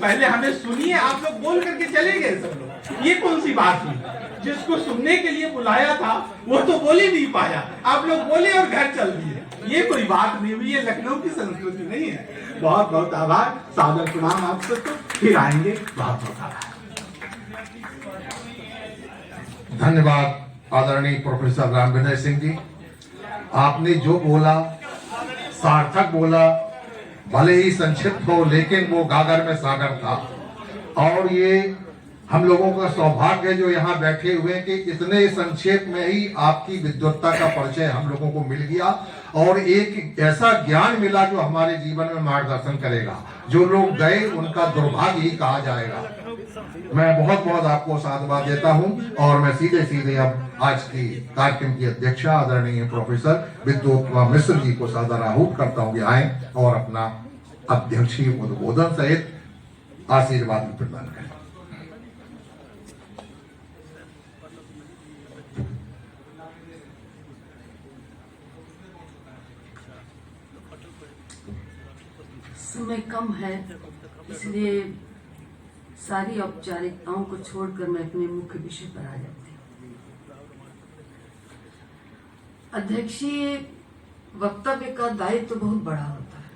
पहले हमें सुनिए, आप लोग बोल करके चले गए सब लोग। ये कौन सी बात हुई? जिसको सुनने के लिए बुलाया था वो तो बोल ही नहीं पाया, आप लोग बोले और घर चल दिए। ये कोई बात नहीं हुई, ये लखनऊ की संस्कृति नहीं है। बहुत बहुत आभार, सादर प्रणाम आप सबको, फिर आएंगे। बहुत बहुत आभार। धन्यवाद आदरणीय प्रोफेसर रामविनय सिंह जी। आपने जो बोला सार्थक बोला, भले ही संक्षिप्त हो लेकिन वो गागर में सागर था। और ये हम लोगों का सौभाग्य है जो यहाँ बैठे हुए हैं कि इतने संक्षेप में ही आपकी विद्वत्ता का परिचय हम लोगों को मिल गया और एक ऐसा ज्ञान मिला जो हमारे जीवन में मार्गदर्शन करेगा। जो लोग गए उनका दुर्भाग्य ही कहा जाएगा। मैं बहुत बहुत आपको साधुवाद देता हूँ और मैं सीधे सीधे अब आज की कार्यक्रम की अध्यक्षा आदरणीय प्रोफेसर विद्योत्तमा मिश्र जी को सादर आहूत करता हूँ कि आए और अपना अध्यक्षीय उद्बोधन सहित आशीर्वाद प्रदान करें। समय कम है, इसलिए सारी औपचारिकताओं को छोड़कर मैं अपने मुख्य विषय पर आ जाती हूँ। अध्यक्षीय वक्तव्य का दायित्व तो बहुत बड़ा होता है,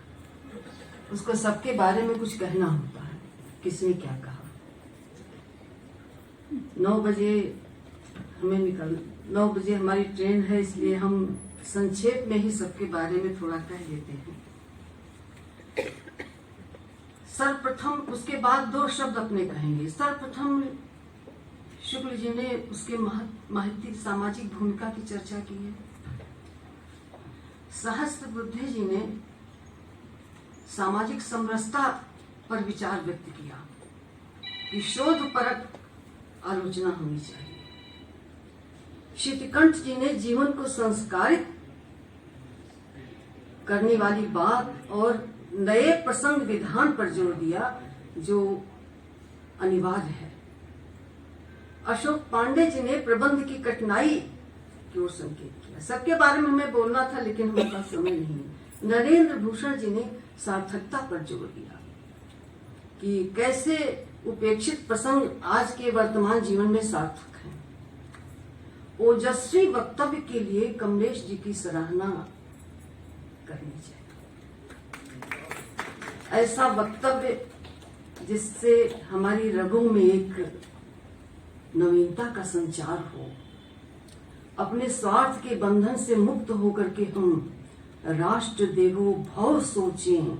उसको सबके बारे में कुछ कहना होता है, किसने क्या कहा। 9 बजे हमारी ट्रेन है, इसलिए हम संक्षेप में ही सबके बारे में थोड़ा कह देते हैं। सर्वप्रथम, उसके बाद 2 शब्द अपने कहेंगे। सर्वप्रथम शुक्ल जी ने उसके महत्व सामाजिक भूमिका की चर्चा की है। सहस्त्रबुद्धे जी ने सामाजिक समरसता पर विचार व्यक्त किया कि शोध परक आलोचना होनी चाहिए। शितिकंठ जी ने जीवन को संस्कारित करने वाली बात और नए प्रसंग विधान पर जोर दिया जो अनिवार्य है। अशोक पांडे जी ने प्रबंध की कठिनाई की ओर संकेत किया। सबके बारे में मैं बोलना था लेकिन हमारे पास समय नहीं है। नरेंद्र भूषण जी ने सार्थकता पर जोर दिया कि कैसे उपेक्षित प्रसंग आज के वर्तमान जीवन में सार्थक हैं। ओजस्वी वक्तव्य के लिए कमलेश जी की सराहना करनी चाहिए। ऐसा वक्तव्य जिससे हमारी रगों में एक नवीनता का संचार हो, अपने स्वार्थ के बंधन से मुक्त होकर के हम राष्ट्र देवो भव सोचें।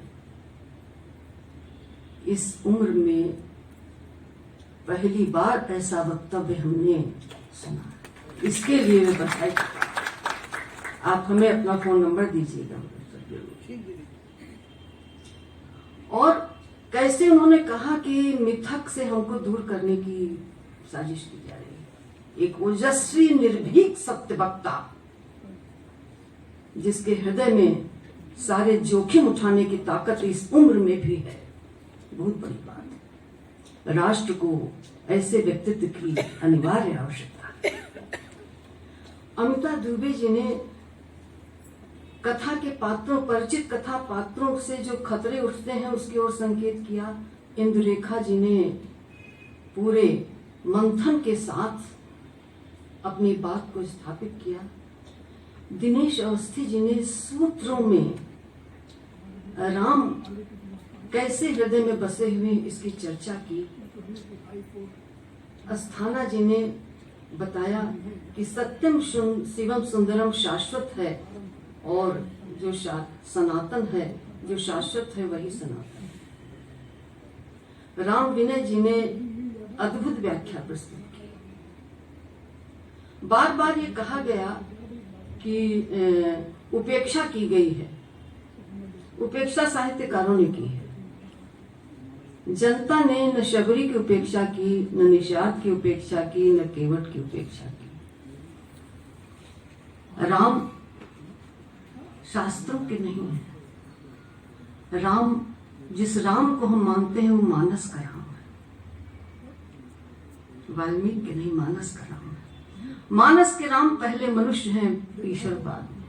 इस उम्र में पहली बार ऐसा वक्तव्य हमने सुना, इसके लिए मैं बधाई। आप हमें अपना फोन नंबर दीजिएगा। और कैसे उन्होंने कहा कि मिथक से हमको दूर करने की साजिश की जा रही है। एक ओजस्वी निर्भीक सत्यवक्ता जिसके हृदय में सारे जोखिम उठाने की ताकत इस उम्र में भी है, बहुत बड़ी बात है। राष्ट्र को ऐसे व्यक्तित्व की अनिवार्य आवश्यकता है। अमिता दुबे जी ने कथा के पात्रों, परिचित कथा पात्रों से जो खतरे उठते हैं उसकी ओर संकेत किया। इंदुरेखा जी ने पूरे मंथन के साथ अपनी बात को स्थापित किया। दिनेश अवस्थी जी ने सूत्रों में राम कैसे हृदय में बसे हुए इसकी चर्चा की। अस्थाना जी ने बताया कि सत्यम शिवम सुंदरम शाश्वत है और जो सनातन है, जो शाश्वत है वही सनातन है। राम विनय जी ने अद्भुत व्याख्या प्रस्तुत की। बार बार ये कहा गया कि उपेक्षा की गई है। उपेक्षा साहित्यकारों ने की है। जनता ने न शबरी की उपेक्षा की, न निषाद की उपेक्षा की, न केवट की उपेक्षा की। राम शास्त्रों के नहीं है। राम, जिस राम को हम मानते हैं वो मानस का राम है। वाल्मीकि के नहीं, मानस का राम है। मानस के राम पहले मनुष्य हैं, ईश्वर बाद में,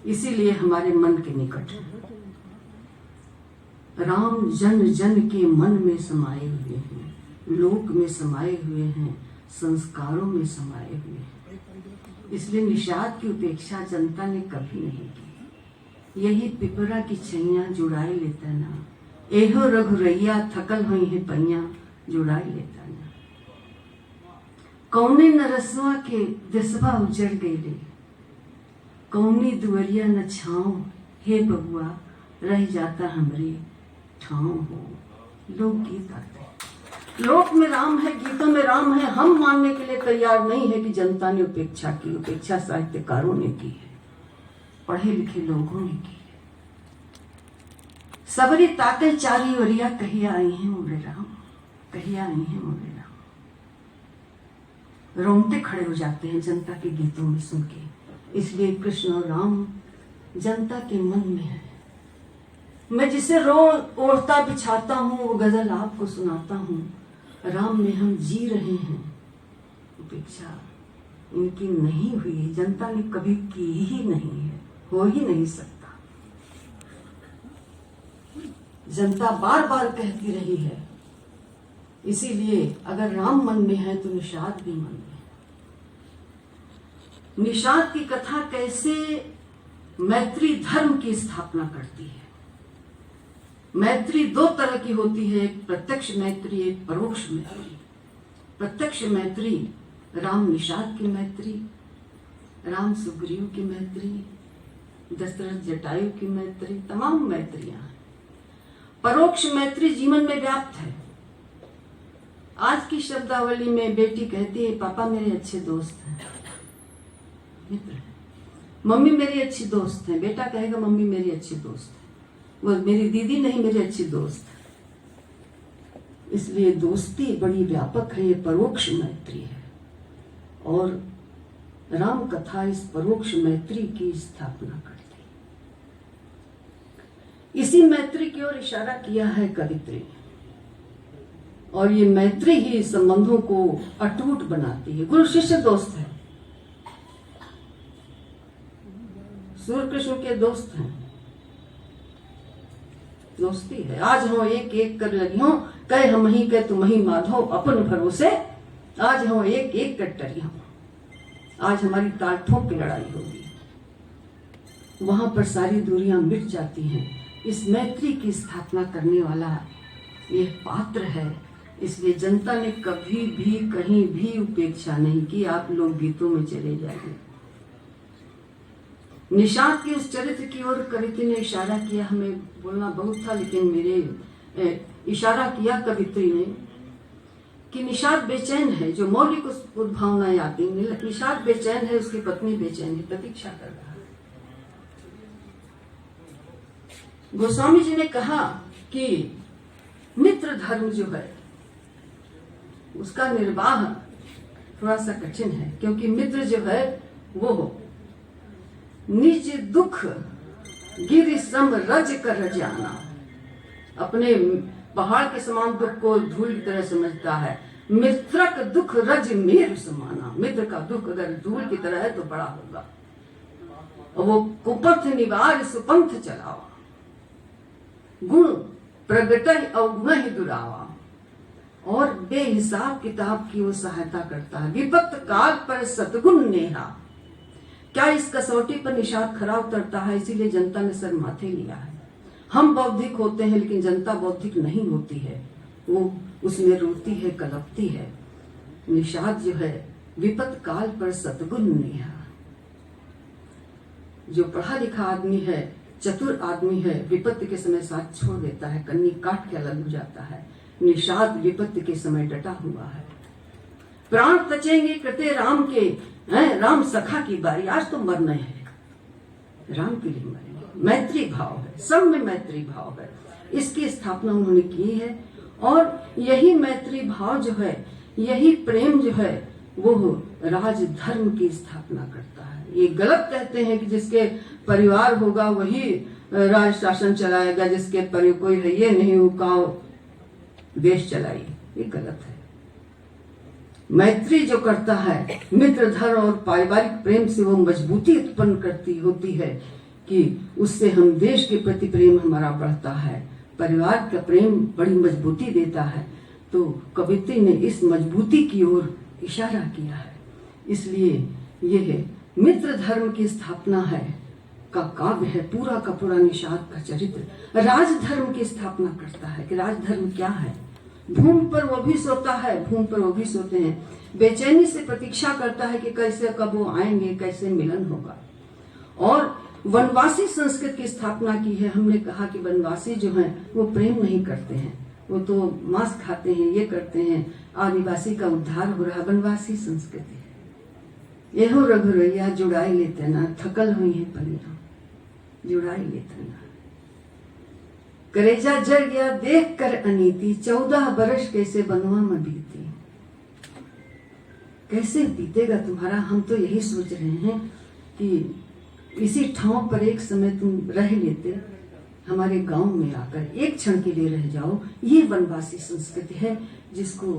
इसीलिए हमारे मन के निकट है। राम जन जन के मन में समाये हुए हैं, लोक में समाये हुए हैं, संस्कारों में समाये हुए हैं। इसलिए निषाद की उपेक्षा जनता ने कभी नहीं की। यही पिपरा की छैया जुड़ाई लेता ना, एहो रघुरैया थकल हुई है पैया जुड़ाई लेता ना। कौने नरसवा के दिसवा उजड़ गई रे, कौनी दुवरिया न छाँव, हे बबुआ रह जाता हमरे ठाव हो। लोकगीत आते हैं। लोक में राम है, गीतों में राम है। हम मानने के लिए तैयार नहीं है कि जनता ने उपेक्षा की। उपेक्षा साहित्यकारों ने की है, पढ़े लिखे लोगों ने की है। सबरी ताके चारी ओरिया कहिया आई हैं मोरे राम, कहिया आई हैं मोरे राम। रोंगटे खड़े हो जाते हैं जनता के गीतों में सुन के। इसलिए कृष्ण और राम जनता के मन में है। मैं जिसे रोज ओढ़ता बिछाता हूँ वो गजल आपको सुनाता हूँ। राम में हम जी रहे हैं। उपेक्षा इनकी नहीं हुई, जनता ने कभी की ही नहीं है, हो ही नहीं सकता। जनता बार बार कहती रही है। इसीलिए अगर राम मन में है तो निषाद भी मन में है। निषाद की कथा कैसे मैत्री धर्म की स्थापना करती है। मैत्री दो तरह की होती है, एक प्रत्यक्ष मैत्री, एक परोक्ष मैत्री। प्रत्यक्ष मैत्री राम निषाद की मैत्री, राम सुग्रीव की मैत्री, दशरथ जटायु की मैत्री, तमाम मैत्रियां हैं। परोक्ष मैत्री जीवन में व्याप्त है। आज की शब्दावली में बेटी कहती है पापा मेरे अच्छे दोस्त हैं, मित्र हैं। मम्मी मेरी अच्छी दोस्त है। बेटा कहेगा मम्मी मेरी अच्छी दोस्त है। वो मेरी दीदी नहीं, मेरी अच्छी दोस्त है। इसलिए दोस्ती बड़ी व्यापक है, ये परोक्ष मैत्री है। और राम कथा इस परोक्ष मैत्री की स्थापना करती है। इसी मैत्री की ओर इशारा किया है कवित्री ने। और ये मैत्री ही संबंधों को अटूट बनाती है। गुरु शिष्य दोस्त है, सूर्य कृष्ण के दोस्त हैं। दोस्ती है। आज हो एक एक कर लगी हो, कह हम ही कह तुम ही माधो अपन भरोसे। आज हो एक एक कर टरी हो। आज हमारी ताल ठोक की लड़ाई होगी, वहां पर सारी दूरियां मिट जाती हैं। इस मैत्री की स्थापना करने वाला यह पात्र है। इसलिए जनता ने कभी भी कहीं भी उपेक्षा नहीं की। आप लोग गीतों में चले जाइए, निषाद के उस चरित्र की ओर कवित्री ने इशारा किया। हमें बोलना बहुत था, लेकिन मेरे इशारा किया कवित्री ने कि निषाद बेचैन है। जो मौलिक भावनाएं आती हैं, निषाद बेचैन है, उसकी पत्नी बेचैन है, प्रतीक्षा कर रहा है। गोस्वामी जी ने कहा कि मित्र धर्म जो है उसका निर्वाह थोड़ा सा कठिन है, क्योंकि मित्र जो है वो निज दुख गिरि सम रज कर रजाना, अपने पहाड़ के समान दुख को धूल की तरह समझता है। मित्रक दुख रज मेरु समाना, मित्र का दुख अगर धूल की तरह है तो बड़ा होगा। और वो कुपथ निवार सुपंथ चलावा, गुण प्रगटय अवगुण ही दुरावा, और बेहिसाब किताब की वो सहायता करता है। विपत्त काल पर सतगुण नेहा, क्या इस कसौटी पर निषाद खरा उतरता है, इसीलिए जनता ने सर माथे लिया है। हम बौद्धिक होते हैं लेकिन जनता बौद्धिक नहीं होती है, वो उसमें रोती है, कलपती है। निषाद जो है विपत्त काल पर सतगुण नेहा, जो पढ़ा लिखा आदमी है, चतुर आदमी है, विपत्ति के समय साथ छोड़ देता है, कन्नी काट के अलग हो जाता है। निषाद विपत्ति के समय डटा हुआ है। प्राण तचेंगे कृते राम के, राम सखा की बारी, आज तो मरना है, राम के लिए मरेंगे। मैत्री भाव है, सब में मैत्री भाव है, इसकी स्थापना उन्होंने की है। और यही मैत्री भाव जो है, यही प्रेम जो है, वो राजधर्म की स्थापना करता है। ये गलत कहते हैं कि जिसके परिवार होगा वही राज शासन चलाएगा, जिसके परिवार कोई है ये नहीं उकाओ देश चलाइए, ये गलत है। मैत्री जो करता है, मित्र धर्म और पारिवारिक प्रेम से वो मजबूती उत्पन्न करती होती है कि उससे हम देश के प्रति प्रेम हमारा बढ़ता है, परिवार का प्रेम बड़ी मजबूती देता है। तो कवित्री ने इस मजबूती की ओर इशारा किया है, इसलिए यह मित्र धर्म की स्थापना है का काव्य है। पूरा का पूरा निषाद का चरित्र राजधर्म की स्थापना करता है कि राजधर्म क्या है। भूमि पर वो भी सोता है, भूमि पर वो भी सोते हैं, बेचैनी से प्रतीक्षा करता है कि कैसे कब वो आएंगे, कैसे मिलन होगा। और वनवासी संस्कृत की स्थापना की है। हमने कहा कि वनवासी जो हैं वो प्रेम नहीं करते हैं, वो तो मांस खाते हैं, ये करते हैं। आदिवासी का उद्धार हो रहा, वनवासी संस्कृति है। यहो रघुरैया जुड़ाई लेते ना, थकल हुई है पलिया जुड़ाई लेते ना। करेजा जर गया देख कर अनीति, 14 बरस कैसे बनवा में बीती। कैसे बीतेगा तुम्हारा, हम तो यही सोच रहे हैं कि इसी ठाव पर एक समय तुम रह लेते, हमारे गांव में आकर एक क्षण के लिए रह जाओ। ये वनवासी संस्कृति है जिसको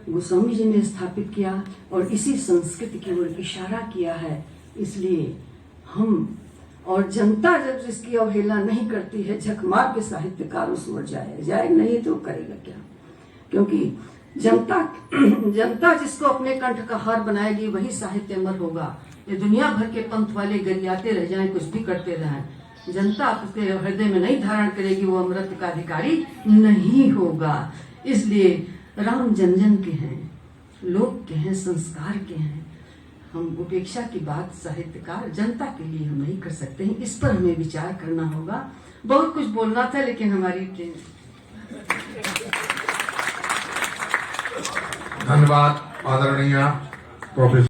गोस्वामी जी ने स्थापित किया और इसी संस्कृति की ओर इशारा किया है। इसलिए हम और जनता जब जिसकी अवहेलना नहीं करती है, झकमार के साहित्यकार उस ओर जाए नहीं तो करेगा क्या, क्योंकि जनता जिसको अपने कंठ का हार बनाएगी वही साहित्य अमर होगा। ये दुनिया भर के पंथ वाले गरियाते रह जाएं, कुछ भी करते रहें, जनता उसके हृदय में नहीं धारण करेगी, वो अमृत का अधिकारी नहीं होगा। इसलिए राम जन जन के हैं, लोक के हैं, संस्कार के हैं। हम उपेक्षा की बात साहित्यकार जनता के लिए हम नहीं कर सकते हैं, इस पर हमें विचार करना होगा। बहुत कुछ बोलना था लेकिन हमारी धन्यवाद आदरणीय प्रोफेसर।